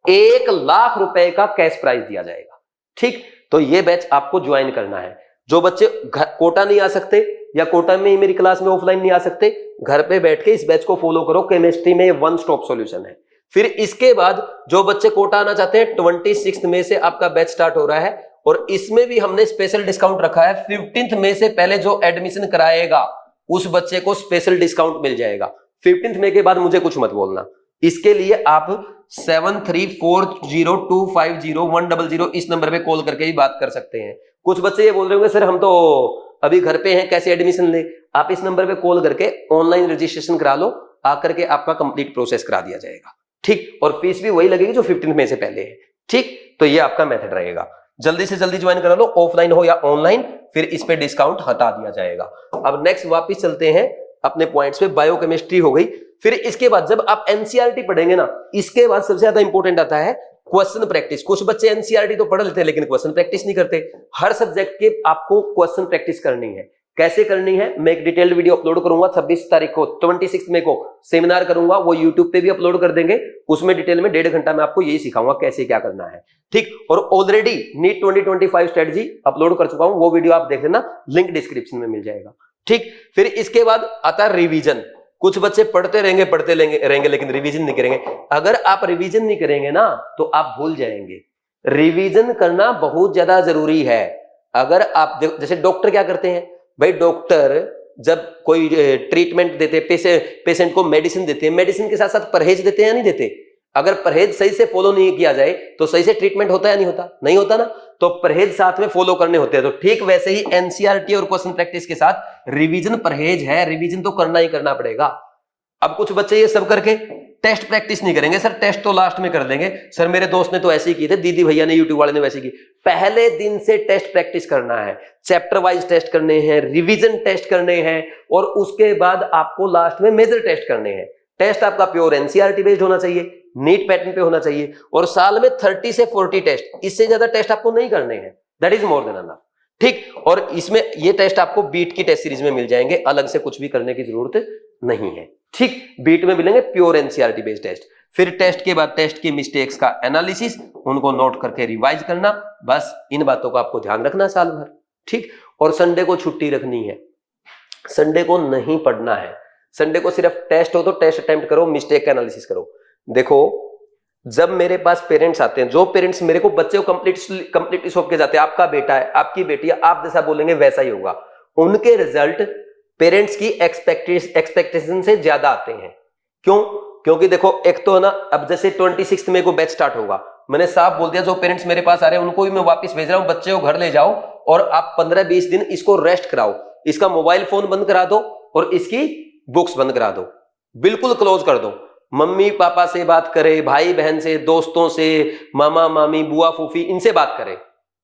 S1: 1 लाख रुपए का कैश प्राइज दिया जाएगा। ठीक, तो ये बैच आपको ज्वाइन करना है। जो बच्चे कोटा नहीं आ सकते या कोटा में ही मेरी क्लास में ऑफलाइन नहीं आ सकते, घर पे बैठ के इस बैच को फॉलो करो। केमिस्ट्री में वन स्टॉप सॉल्यूशन है। फिर इसके बाद जो बच्चे कोटा आना चाहते हैं, 26 मई से आपका बैच स्टार्ट हो रहा है, और इसमें भी हमने स्पेशल डिस्काउंट रखा है। 15 मई से पहले जो एडमिशन कराएगा उस बच्चे को स्पेशल डिस्काउंट मिल जाएगा। 15 मई के बाद मुझे कुछ मत बोलना। इसके लिए आप 7340250100 इस नंबर पे कॉल करके ही बात कर सकते हैं। कुछ बच्चे ये बोल रहे होंगे सर हम तो अभी घर पे हैं, कैसे एडमिशन ले? आप इस नंबर पे कॉल करके ऑनलाइन रजिस्ट्रेशन करा लो, आकर के आपका कंप्लीट प्रोसेस करा दिया जाएगा। ठीक, और फीस भी वही लगेगी जो 15 मई से पहले है। ठीक, तो ये आपका मेथड रहेगा। जल्दी से जल्दी ज्वाइन करा लो, ऑफलाइन हो या ऑनलाइन, फिर इस पे डिस्काउंट हटा दिया जाएगा। अब नेक्स्ट वापस चलते हैं अपने पॉइंट्स पे। बायोकेमिस्ट्री हो गई। फिर इसके बाद जब आप एनसीईआरटी पढ़ेंगे ना, इसके बाद सबसे ज्यादा इंपॉर्टेंट आता है क्वेश्चन प्रैक्टिस। कुछ बच्चे एनसीईआरटी तो पढ़ लेते हैं लेकिन क्वेश्चन प्रैक्टिस नहीं करते। हर सब्जेक्ट के आपको क्वेश्चन प्रैक्टिस करनी है। कैसे करनी है मैं एक डिटेल्ड वीडियो अपलोड करूंगा 26 तारीख को, 26 मई को सेमिनार करूंगा, वो यूट्यूब पे भी अपलोड कर देंगे। उसमें डिटेल में 1.5 घंटा में आपको यही सिखाऊंगा कैसे क्या करना है। ठीक, और ऑलरेडी नीट 2025 स्ट्रेटजी अपलोड कर चुका हूं, वो वीडियो आप देख लेना, लिंक डिस्क्रिप्शन में मिल जाएगा। ठीक, फिर इसके बाद आता है रिवीजन। कुछ बच्चे पढ़ते रहेंगे लेकिन रिवीजन नहीं करेंगे। अगर आप रिवीजन नहीं करेंगे ना तो आप भूल जाएंगे। रिवीजन करना बहुत ज्यादा जरूरी है। अगर आप जैसे डॉक्टर क्या करते हैं भाई, डॉक्टर जब कोई ट्रीटमेंट देते, पेशेंट को मेडिसिन देते हैं, मेडिसिन के साथ साथ परहेज देते हैं या नहीं देते? अगर परहेज सही से फॉलो नहीं किया जाए तो सही से ट्रीटमेंट होता है नहीं होता? नहीं होता ना। तो परहेज साथ में फॉलो करने होते हैं। तो ठीक वैसे ही एनसीईआरटी और क्वेश्चन प्रैक्टिस के साथ रिवीजन परहेज है, रिवीजन तो करना ही करना पड़ेगा। अब कुछ बच्चे ये सब करके टेस्ट प्रैक्टिस नहीं करेंगे। सर टेस्ट तो लास्ट में कर देंगे, सर मेरे दोस्त ने तो ऐसे ही किए थे, दीदी भैया ने यूट्यूब वाले ने वैसे की। पहले दिन से टेस्ट प्रैक्टिस करना है, चैप्टर वाइज टेस्ट करने हैं, रिवीजन टेस्ट करने हैं, और उसके बाद आपको लास्ट में मेजर टेस्ट करने हैं। टेस्ट आपका प्योर एनसीईआरटी बेस्ड होना चाहिए, नीट पैटर्न पे होना चाहिए, और साल में 30 से 40 टेस्ट, इससे ज्यादा टेस्ट आपको नहीं करने हैं। That is more than enough. ठीक, और इसमें ये टेस्ट आपको बीट की टेस्ट सीरीज में मिल जाएंगे, अलग से कुछ भी करने की जरूरत नहीं है। ठीक, बीट में मिलेंगे प्योर एनसीईआरटी बेस्ड टेस्ट। फिर टेस्ट के बाद टेस्ट की मिस्टेक्स का एनालिसिस, उनको नोट करके रिवाइज करना। बस इन बातों का आपको ध्यान रखना साल भर। ठीक, और संडे को छुट्टी रखनी है, संडे को नहीं पढ़ना है। संडे को सिर्फ टेस्ट हो तो टेस्ट अटेम्प्ट करो, मिस्टेक का एनालिसिस करो। देखो जब मेरे पास पेरेंट्स आते हैं, जो पेरेंट्स मेरे को बच्चे को कंप्लीटली सौंप के जाते हैं, आपका बेटा है, आपकी बेटी है, आप जैसा बोलेंगे वैसा ही होगा, उनके रिजल्ट पेरेंट्स की एक्सपेक्टेशन से ज्यादा आते हैं। क्यों? क्योंकि देखो एक तो ना, अब जैसे 26 मई को बैच स्टार्ट होगा, मैंने साफ बोल दिया जो पेरेंट्स मेरे पास आ रहे हैं उनको भी मैं वापस भेज रहा हूं, बच्चे को घर ले जाओ और आप 15-20 दिन इसको रेस्ट कराओ। इसका मोबाइल फोन बंद करा दो और इसकी बुक्स बंद करा दो, बिल्कुल क्लोज कर दो। मम्मी पापा से बात करे, भाई बहन से, दोस्तों से, मामा मामी, बुआ फूफी, इनसे बात करे।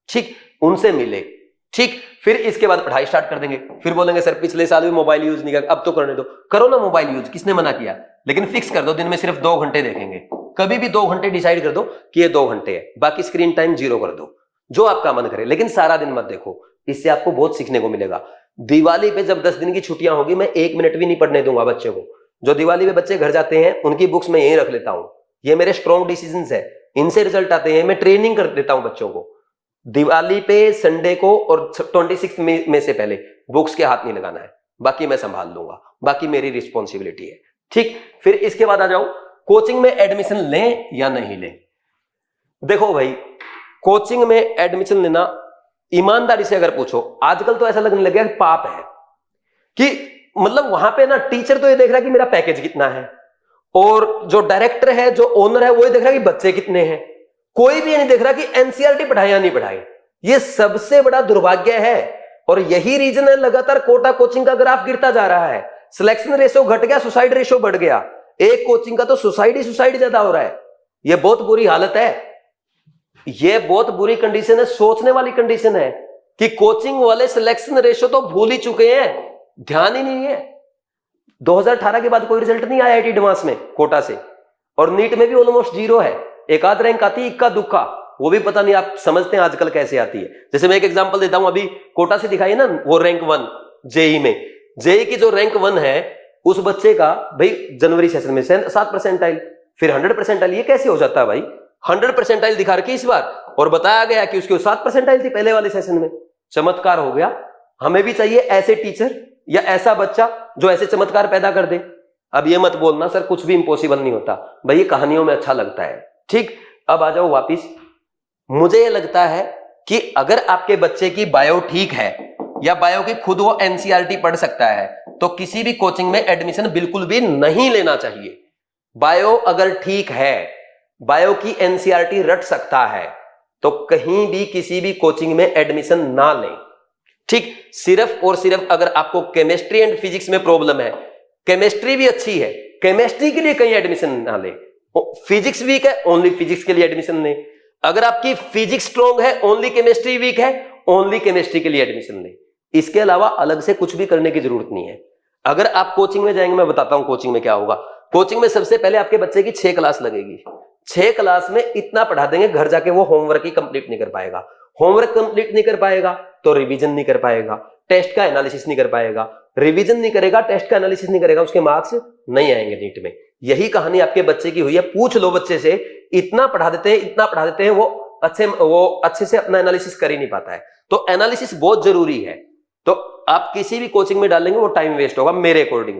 S1: ठीक, उनसे मिले। ठीक, फिर इसके बाद पढ़ाई स्टार्ट कर देंगे, फिर बोलेंगे सर पिछले साल भी मोबाइल यूज नहीं कर, अब तो करने दो, करो ना मोबाइल यूज, किसने मना किया, लेकिन फिक्स कर दो दिन में सिर्फ 2 घंटे देखेंगे, कभी भी 2 घंटे डिसाइड कर दो कि ये 2 घंटे है, बाकी स्क्रीन टाइम 0 कर दो, जो आपका मन करे, लेकिन सारा दिन मत देखो। इससे आपको बहुत सीखने को मिलेगा। दिवाली पे जब 10 दिन की छुट्टियां होगी, मैं 1 मिनट भी नहीं पढ़ने दूंगा बच्चे को। जो दिवाली पे बच्चे घर जाते हैं उनकी बुक्स मैं यहीं रख लेता हूं, ये मेरे स्ट्रॉन्ग डिसीजंस है, इनसे रिजल्ट आते हैं, मैं ट्रेनिंग कर देता हूं बच्चों को। दिवाली पे संडे को और 26 में से पहले बुक्स के हाथ नहीं लगाना है, बाकी मैं संभाल लूंगा, बाकी मेरी रिस्पॉन्सिबिलिटी है। ठीक, फिर इसके बाद आ जाओ, कोचिंग में एडमिशन लें या नहीं लें। देखो भाई, कोचिंग में एडमिशन लेना ईमानदारी से अगर पूछो, आजकल तो ऐसा लगने लग गया कि पाप है, कि मतलब वहां पे ना टीचर तो ये देख रहा है कि मेरा पैकेज कितना है, और जो डायरेक्टर है, जो ओनर है, वो ये देख रहा है कि बच्चे कितने हैं, कोई भी ये नहीं देख रहा कि एनसीईआरटी पढ़ाई या नहीं पढ़ाई। ये सबसे बड़ा दुर्भाग्य है, और यही रीजन है लगातार कोटा कोचिंग का ग्राफ गिरता जा रहा है। सिलेक्शन रेशियो घट गया, सुसाइड रेशियो बढ़ गया, एक कोचिंग का तो सुसाइड ज्यादा हो रहा है। ये बहुत बुरी हालत है, ये बहुत बुरी कंडीशन है, सोचने वाली कंडीशन है कि कोचिंग वाले सिलेक्शन रेशियो तो भूल ही चुके हैं, ध्यान ही नहीं है। 2018 के बाद कोई रिजल्ट नहीं आया आईआईटी एडवांस में कोटा से, और नीट में भी ऑलमोस्ट 0 है, एक आध रैंक आती है इक्का दुक्का, वो भी पता नहीं आप समझते हैं आजकल कैसे आती है। जैसे मैं एक एग्जांपल देता हूं, अभी कोटा से दिखाई ना वो रैंक 1 जेई में, जेई की जो रैंक 1 है उस बच्चे का भाई जनवरी सेशन में 7 परसेंटाइल, फिर 100 परसेंटाइल, ये कैसे हो जाता है भाई? 100 परसेंटाइल दिखा रखी इस बार, और बताया गया कि उसकी 7 परसेंटाइल थी पहले वाले सेशन में। चमत्कार हो गया। हमें भी चाहिए ऐसे टीचर या ऐसा बच्चा जो ऐसे चमत्कार पैदा कर दे। अब ये मत बोलना सर कुछ भी इंपॉसिबल नहीं होता, भाई ये कहानियों में अच्छा लगता है। ठीक, अब आ जाओ वापिस। मुझे ये लगता है कि अगर आपके बच्चे की बायो ठीक है या बायो की खुद वो एनसीईआरटी पढ़ सकता है, तो किसी भी कोचिंग में एडमिशन बिल्कुल भी नहीं लेना चाहिए। बायो अगर ठीक है, बायो की एनसीईआरटी रट सकता है, तो कहीं भी किसी भी कोचिंग में एडमिशन ना लें। ठीक, सिर्फ और सिर्फ अगर आपको केमिस्ट्री एंड फिजिक्स में प्रॉब्लम है, केमिस्ट्री भी अच्छी है, केमिस्ट्री के लिए कहीं एडमिशन ना लें। फिजिक्स वीक है, ओनली फिजिक्स के लिए एडमिशन लें। अगर आपकी फिजिक्स स्ट्रॉन्ग है, ओनली केमिस्ट्री वीक है, ओनली केमिस्ट्री के लिए एडमिशन लें। इसके अलावा अलग से कुछ भी करने की जरूरत नहीं है। अगर आप कोचिंग में जाएंगे, मैं बताता हूं कोचिंग में क्या होगा। कोचिंग में सबसे पहले आपके बच्चे की 6 क्लास लगेगी। 6 क्लास में इतना पढ़ा देंगे, घर जाके वो होमवर्क ही कंप्लीट नहीं कर पाएगा। होमवर्क कंप्लीट नहीं कर पाएगा तो रिवीजन नहीं कर पाएगा, टेस्ट का एनालिसिस नहीं कर पाएगा, रिवीजन नहीं करेगा, टेस्ट का एनालिसिस नहीं करेगा, उसके मार्क्स नहीं आएंगे नीट में। यही कहानी आपके बच्चे की हुई है। पूछ लो बच्चे से, इतना पढ़ा देते हैं, इतना पढ़ा देते हैं, वो अच्छे से अपना एनालिसिस कर ही नहीं पाता है। तो एनालिसिस बहुत जरूरी है। तो आप किसी भी कोचिंग में डालेंगे वो टाइम वेस्ट होगा मेरे अकॉर्डिंग,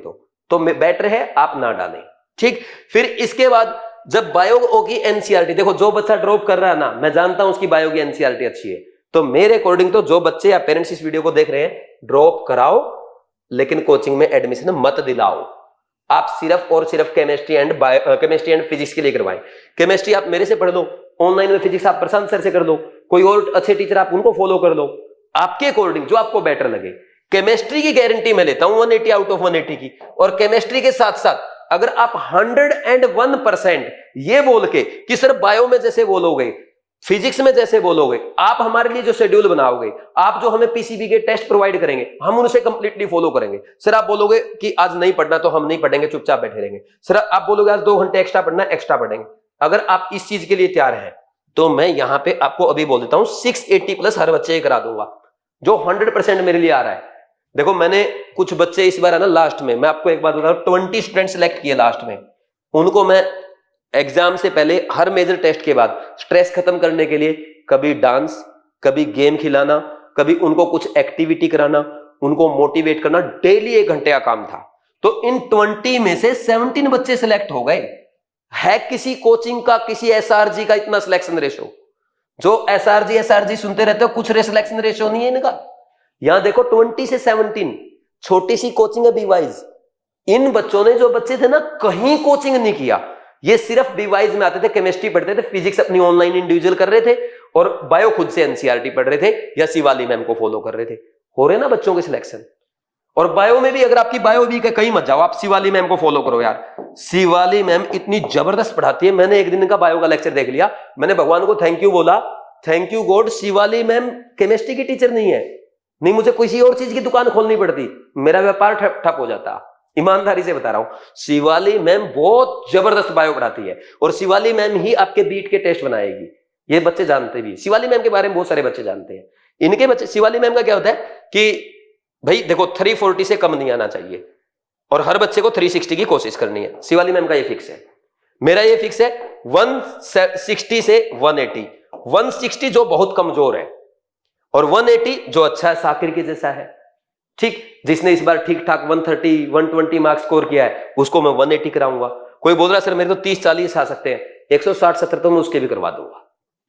S1: तो बेटर है आप ना डालें। ठीक, फिर इसके बाद जब बायो की एनसीईआरटी, देखो जो बच्चा ड्रॉप कर रहा है ना, मैं जानता हूं उसकी बायो की एनसीईआरटी अच्छी है, तो मेरे अकॉर्डिंग तो जो बच्चे या पेरेंट्स इस वीडियो को देख रहे हैं, ड्रॉप कराओ, लेकिन कोचिंग में एडमिशन मत दिलाओ। आप सिर्फ और सिर्फ केमिस्ट्री एंड फिजिक्स के लिए करवाएं। केमिस्ट्री आप मेरे से पढ़ लो, ऑनलाइन में फिजिक्स आप प्रशांत सर से कर लो, कोई और अच्छे टीचर आप उनको फॉलो कर लो, आपके अकॉर्डिंग जो आपको बेटर लगे। केमिस्ट्री की गारंटी मैं लेता हूं 180 आउट ऑफ 180 की, और केमिस्ट्री के साथ साथ अगर आप 101% ये बोल के कि सर बायो में जैसे बोलोगे, फिजिक्स में जैसे बोलोगे, आप हमारे लिए जो शेड्यूल बनाओगे, आप जो हमें पीसीबी के टेस्ट प्रोवाइड करेंगे, हम उनसे कंप्लीटली फॉलो करेंगे। सर आप बोलोगे कि आज नहीं पढ़ना तो हम नहीं पढ़ेंगे, चुपचाप बैठे रहेंगे। सर आप बोलोगे आज 2 घंटे एक्स्ट्रा पढ़ना, एक्स्ट्रा पढ़ेंगे। अगर आप इस चीज के लिए तैयार हैं, तो मैं यहां पे आपको अभी बोल देता हूं 680 प्लस हर बच्चे करा दूंगा, जो 100% मेरे लिए आ रहा है। देखो मैंने कुछ बच्चे इस बार है ना, लास्ट में मैं आपको एक बात बता रहा हूं, 20 स्टूडेंट सिलेक्ट किए लास्ट में। उनको मैं एग्जाम से पहले हर मेजर टेस्ट के बाद स्ट्रेस खत्म करने के लिए कभी डांस, कभी गेम खिलाना, कभी उनको कुछ एक्टिविटी कराना, उनको मोटिवेट करना, डेली 1 घंटे का काम था। तो इन 20 में से 17 बच्चे सिलेक्ट हो गए। है किसी कोचिंग का, किसी एसआरजी का इतना सिलेक्शन रेशो? जो एसआरजी सुनते रहते हो, कुछ सिलेक्शन रेशो नहीं है इनका। यहां देखो 20 से 17, छोटी सी कोचिंग है बीवाइज। इन बच्चों ने, जो बच्चे थे ना, कहीं कोचिंग नहीं किया, ये सिर्फ बीवाइज में आते थे, केमिस्ट्री पढ़ते थे, फिजिक्स अपनी ऑनलाइन इंडिविजुअल कर रहे थे, और बायो खुद से एनसीईआरटी पढ़ रहे थे या शिवाली मैम को फॉलो कर रहे थे। हो रहे ना बच्चों के सिलेक्शन। और बायो में भी अगर आपकी बायो वीक है, कहीं मत जाओ, आप शिवाली मैम को फॉलो करो यार। शिवाली मैम इतनी जबरदस्त पढ़ाती है। मैंने एक दिन का बायो का लेक्चर देख लिया, मैंने भगवान को थैंक यू बोला, thank you God Shivali ma'am chemistry की टीचर नहीं है, नहीं मुझे किसी और चीज की दुकान खोलनी पड़ती, मेरा व्यापार ठप हो जाता। ईमानदारी से बता रहा हूं, शिवाली मैम बहुत जबरदस्त बायो पढ़ाती है और शिवाली मैम ही आपके बीट के टेस्ट बनाएगी। ये बच्चे जानते भी, शिवाली मैम के बारे में बहुत सारे बच्चे जानते हैं। इनके बच्चे, शिवाली मैम का क्या होता है कि भाई देखो 340 से कम नहीं आना चाहिए और हर बच्चे को 360 की कोशिश करनी है। शिवाली मैम का ये फिक्स है, मेरा ये फिक्स है 160 से 180। 160 जो बहुत कमजोर है और 180 जो अच्छा है, साकिर के जैसा है। ठीक, जिसने इस बार ठीक ठाक 130 120 मार्क्स स्कोर किया है उसको मैं 180 कराऊंगा। कोई बोल रहा है सर मेरे तो 30-40 आ सकते हैं, 160-70 तो मैं उसके भी करवा दूंगा।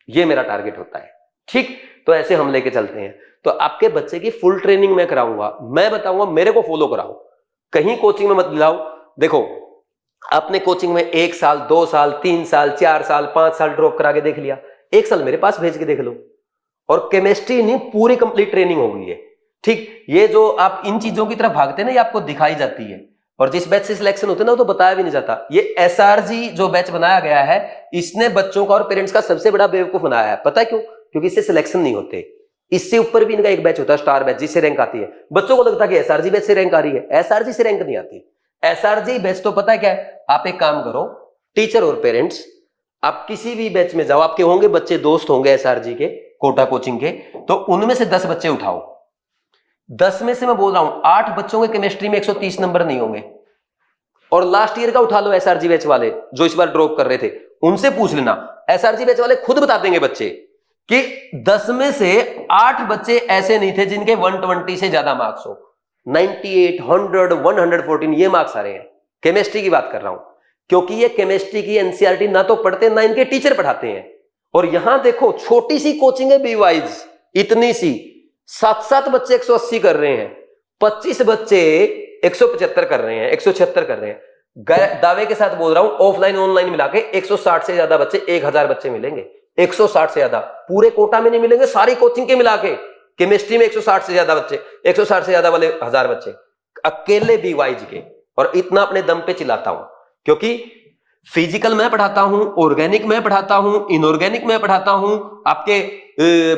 S1: ये मेरा टारगेट होता है। ठीक, तो ऐसे हम लेके चलते हैं। तो आपके बच्चे की फुल ट्रेनिंग मैं कराऊंगा, मैं बताऊंगा, मेरे को फॉलो कराओ, कहीं कोचिंग में मत दिलाओ। देखो आपने कोचिंग में 1 साल 2 साल 3 साल 4 साल 5 साल ड्रॉप करा के देख लिया, 1 साल मेरे पास भेज के देख लो और केमिस्ट्री नहीं पूरी कंप्लीट ट्रेनिंग हो गई है। ठीक, ये जो आप इन चीजों की तरफ भागते हैं ना, ये आपको दिखाई जाती है और जिस बैच से सिलेक्शन होते हैं ना, तो बताया भी नहीं जाता। ये एसआरजी जो बैच बनाया गया है, इसने बच्चों का और पेरेंट्स का सबसे बड़ा बेवकूफ बनाया है। पता है क्यों? क्योंकि इससे सिलेक्शन नहीं होते। इससे ऊपर भी इनका एक बैच होता है स्टार बैच, जिससे रैंक आती है। बच्चों को लगता है कि एसआरजी बैच से रैंक आ रही है, एसआरजी से रैंक नहीं आती। एसआरजी बैच तो पता है क्या है, आप एक काम करो, टीचर और पेरेंट्स, आप किसी भी बैच में जाओ, आपके होंगे बच्चे दोस्त होंगे एसआरजी के, कोटा कोचिंग के, तो उनमें से 10 बच्चे उठाओ। 10 में से मैं बोल रहा हूं 8 बच्चों के केमिस्ट्री में 130 नंबर नहीं होंगे। और लास्ट ईयर का उठा लो एसआरजी बैच वाले जो इस बार ड्रॉप कर रहे थे, उनसे पूछ लेना, एसआरजी बैच वाले खुद बता देंगे बच्चे कि 10 में से 8 बच्चे ऐसे नहीं थे जिनके 120 से ज्यादा मार्क्स हो। 98, 100, 114 ये मार्क्स आ रहे हैं। केमिस्ट्री की बात कर रहा हूं, क्योंकि ये केमिस्ट्री की एनसीईआरटी ना तो पढ़ते ना इनके टीचर पढ़ाते हैं। और यहां देखो छोटी सी कोचिंग है बी वाइज, इतनी सी, 7 बच्चे 180 कर रहे हैं, 25 बच्चे 175 कर रहे हैं, 176 कर रहे हैं। दावे के साथ बोल रहा हूं, ऑफलाइन ऑनलाइन मिला के 160 से ज्यादा बच्चे, 1000 बच्चे मिलेंगे। 160 से ज्यादा पूरे कोटा में नहीं मिलेंगे, सारी कोचिंग के मिला के। केमिस्ट्री में 160 से ज्यादा बच्चे, 160 से ज्यादा वाले 1000 बच्चे अकेले बी वाइज के। और इतना अपने दम पे चिल्लाता हूं क्योंकि फिजिकल मैं पढ़ाता हूं, ऑर्गेनिक मैं पढ़ाता हूं, इनऑर्गेनिक मैं पढ़ाता हूं, आपके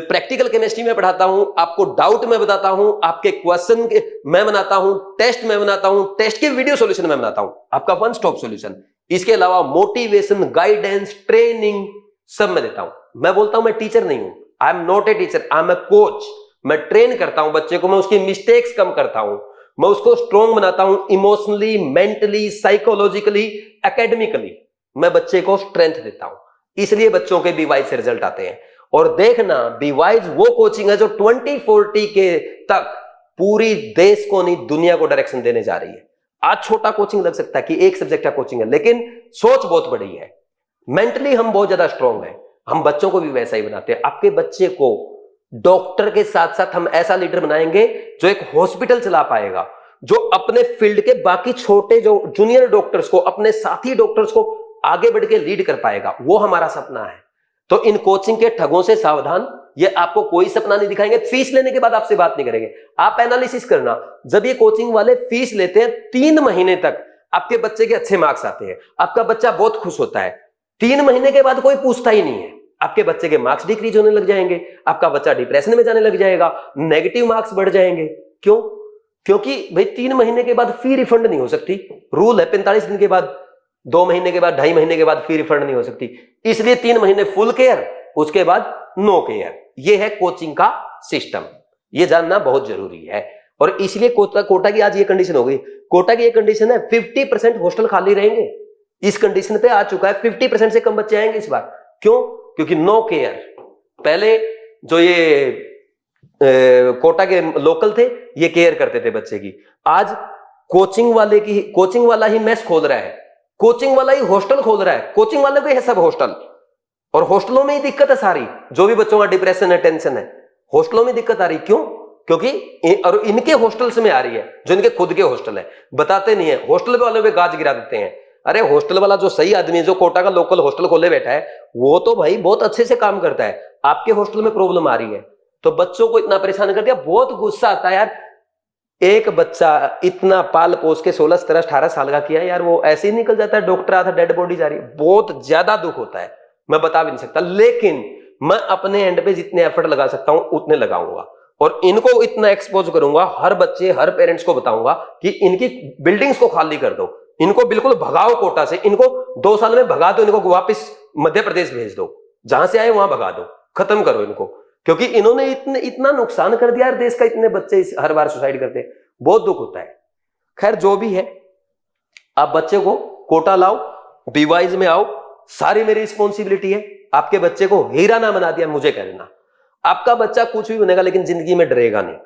S1: प्रैक्टिकल केमिस्ट्री में पढ़ाता हूं, आपको डाउट में बताता हूं, आपके क्वेश्चन के मैं बनाता हूं, टेस्ट में बनाता हूं, टेस्ट के वीडियो सॉल्यूशन में बनाता हूं, आपका वन स्टॉप सॉल्यूशन। इसके अलावा मोटिवेशन, गाइडेंस, ट्रेनिंग सब मैं देता हूं। मैं बोलता हूं मैं टीचर नहीं हूं, I am not a teacher, I am a coach. मैं ट्रेन करता हूं बच्चे को, मैं उसकी मिस्टेक्स कम करता हूं, मैं उसको स्ट्रॉन्ग बनाता हूं इमोशनली, मेंटली, साइकोलॉजिकली, एकेडमिकली। मैं बच्चे को स्ट्रेंथ देता हूं, इसलिए बच्चों के बीवाइज से रिजल्ट आते हैं। और देखना बीवाइज वो कोचिंग है जो 2040 के तक पूरी देश को नहीं दुनिया को डायरेक्शन देने जा रही है। आज छोटा कोचिंग लग सकता है कि एक सब्जेक्ट का कोचिंग है, लेकिन सोच बहुत बड़ी है। मेंटली हम बहुत ज्यादा स्ट्रॉन्ग हैं, हम बच्चों को भी वैसा ही बनाते हैं। आपके बच्चे को डॉक्टर के साथ साथ हम ऐसा लीडर बनाएंगे जो एक हॉस्पिटल चला पाएगा, जो अपने फील्ड के बाकी छोटे जो जूनियर डॉक्टर्स को, अपने साथी डॉक्टर्स को आगे बढ़ के लीड कर पाएगा। वो हमारा सपना है। तो इन कोचिंग के ठगों से सावधान, ये आपको कोई सपना नहीं दिखाएंगे। फीस लेने के बाद आपसे बात नहीं करेंगे। आप एनालिसिस करना, जब ये कोचिंग वाले फीस लेते हैं 3 महीने तक आपके बच्चे के अच्छे मार्क्स आते हैं, आपका बच्चा बहुत खुश होता है। 3 महीने के बाद कोई पूछता ही नहीं है, आपके बच्चे के मार्क्स डिक्रीज होने लग जाएंगे, आपका बच्चा डिप्रेशन में जाने लग जाएगा, नेगेटिव मार्क्स बढ़ जाएंगे। क्यों? क्योंकि भाई 3 महीने के बाद फी रिफंड नहीं हो सकती। रूल है 45 दिन के बाद, 2 महीने के बाद, 2.5 महीने के बाद फी रिफंड नहीं हो सकती। इसलिए 3 महीने फुल केयर, उसके बाद नो केयर। यह है कोचिंग का सिस्टम, यह जानना बहुत जरूरी है। और इसलिए कोटा की आज ये कंडीशन हो गई। कोटा की ये कंडीशन है 50% हॉस्टल खाली रहेंगे। इस कंडीशन पे आ चुका है, 50% से कम बच्चे आएंगे इस बार। क्यों? क्योंकि नो केयर। पहले जो ये कोटा के लोकल थे ये केयर करते थे बच्चे की, आज कोचिंग वाला ही मेस खोल रहा है, कोचिंग वाला ही हॉस्टल खोल रहा है, कोचिंग वाले को है सब हॉस्टल। और हॉस्टलों में ही दिक्कत है सारी, जो भी बच्चों का डिप्रेशन है, टेंशन है, हॉस्टलों में दिक्कत आ रही। क्यों? क्योंकि और इनके हॉस्टल्स में आ रही है, जो इनके खुद के हॉस्टल है। बताते नहीं है, हॉस्टल वालों पे गाज गिरा देते हैं। अरे हॉस्टल वाला जो सही आदमी है, जो कोटा का लोकल हॉस्टल खोले बैठा है, वो तो भाई बहुत अच्छे से काम करता है। आपके हॉस्टल में प्रॉब्लम आ रही है तो बच्चों को इतना परेशान कर दिया। बहुत गुस्सा आता है यार, एक बच्चा इतना पाल पोस के 16, 17, 18 साल का किया यार, वो ऐसे ही निकल जाता है, डॉक्टर आता, डेड बॉडी जा रही है। बहुत ज्यादा दुख होता है, मैं बता भी नहीं सकता। लेकिन मैं अपने एंड पे जितने एफर्ट लगा सकता हूं उतने लगाऊंगा। और इनको इतना एक्सपोज करूंगा, हर बच्चे हर पेरेंट्स को बताऊंगा कि इनकी बिल्डिंग्स को खाली कर दो, इनको बिल्कुल भगाओ कोटा से, इनको 2 साल में भगा दो, इनको वापस मध्य प्रदेश भेज दो, जहां से आए वहां भगा दो, खत्म करो इनको, क्योंकि इन्होंने इतना नुकसान कर दिया यार देश का। इतने बच्चे हर बार सुसाइड करते हैं, बहुत दुख होता है। खैर जो भी है, आप बच्चे को कोटा लाओ, बीवाइज में आओ, सारी मेरी रिस्पॉन्सिबिलिटी है। आपके बच्चे को हीरा ना बना दिया मुझे कह देना। आपका बच्चा कुछ भी बनेगा लेकिन जिंदगी में डरेगा नहीं।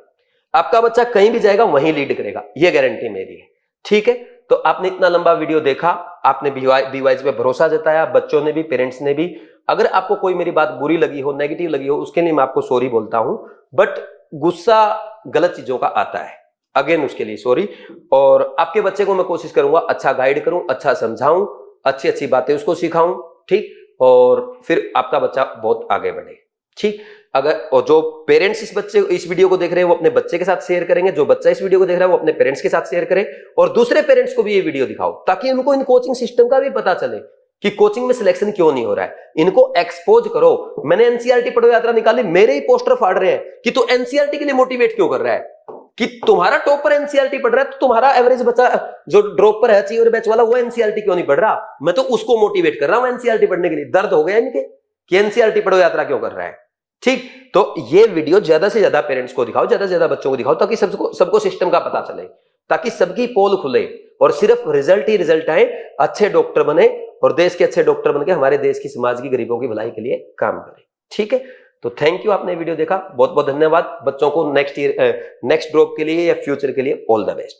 S1: आपका बच्चा कहीं भी जाएगा वहीं लीड करेगा, यह गारंटी मेरी है। ठीक है, तो आपने इतना लंबा वीडियो देखा, आपने बीवाइज पे भरोसा जताया, बच्चों ने भी, पेरेंट्स ने भी। अगर आपको कोई मेरी बात बुरी लगी हो, नेगेटिव लगी हो, उसके लिए मैं आपको सॉरी बोलता हूं, बट गुस्सा गलत चीजों का आता है, अगेन उसके लिए सॉरी। और आपके बच्चे को मैं कोशिश करूंगा अच्छा गाइड करूं, अच्छा समझाऊं, अच्छी अच्छी बातें उसको सिखाऊं, ठीक, और फिर आपका बच्चा बहुत आगे बढ़े। ठीक, अगर और जो पेरेंट्स इस वीडियो को देख रहे हैं वो अपने बच्चे के साथ शेयर करेंगे, जो बच्चा इस वीडियो को देख रहा है वो अपने पेरेंट्स के साथ शेयर करे, और दूसरे पेरेंट्स को भी ये वीडियो दिखाओ, ताकि उनको इन कोचिंग सिस्टम का भी पता चले कि कोचिंग में सिलेक्शन क्यों नहीं हो रहा है। इनको एक्सपोज करो। मैंने एनसीईआरटी पढ़ो यात्रा निकाली, मेरे ही पोस्टर फाड़ रहे हैं कि तू एनसीईआरटी के लिए मोटिवेट क्यों कर रहा है, कि तुम्हारा टॉप पर एनसीईआरटी पढ़ रहा है तो तुम्हारा एवरेज बच्चा जो ड्रॉप पर है चाहिए बैच वाला, वो एनसीईआरटी क्यों नहीं पढ़ रहा। मैं तो उसको मोटिवेट कर रहा हूं एनसीईआरटी पढ़ने के लिए। दर्द हो गया इनके कि एनसीईआरटी पढ़ो यात्रा क्यों कर रहा है। ठीक, तो ये वीडियो ज्यादा से ज्यादा पेरेंट्स को दिखाओ, ज्यादा से ज्यादा बच्चों को दिखाओ, ताकि सबको सिस्टम का पता चले, ताकि सबकी पोल खुले और सिर्फ रिजल्ट ही रिजल्ट आए, अच्छे डॉक्टर बने और देश के अच्छे डॉक्टर बनके हमारे देश की, समाज की, गरीबों की भलाई के लिए काम करें। ठीक है, तो थैंक यू, आपने वीडियो देखा, बहुत बहुत धन्यवाद। बच्चों को नेक्स्ट ड्रॉप के लिए या फ्यूचर के लिए ऑल द बेस्ट।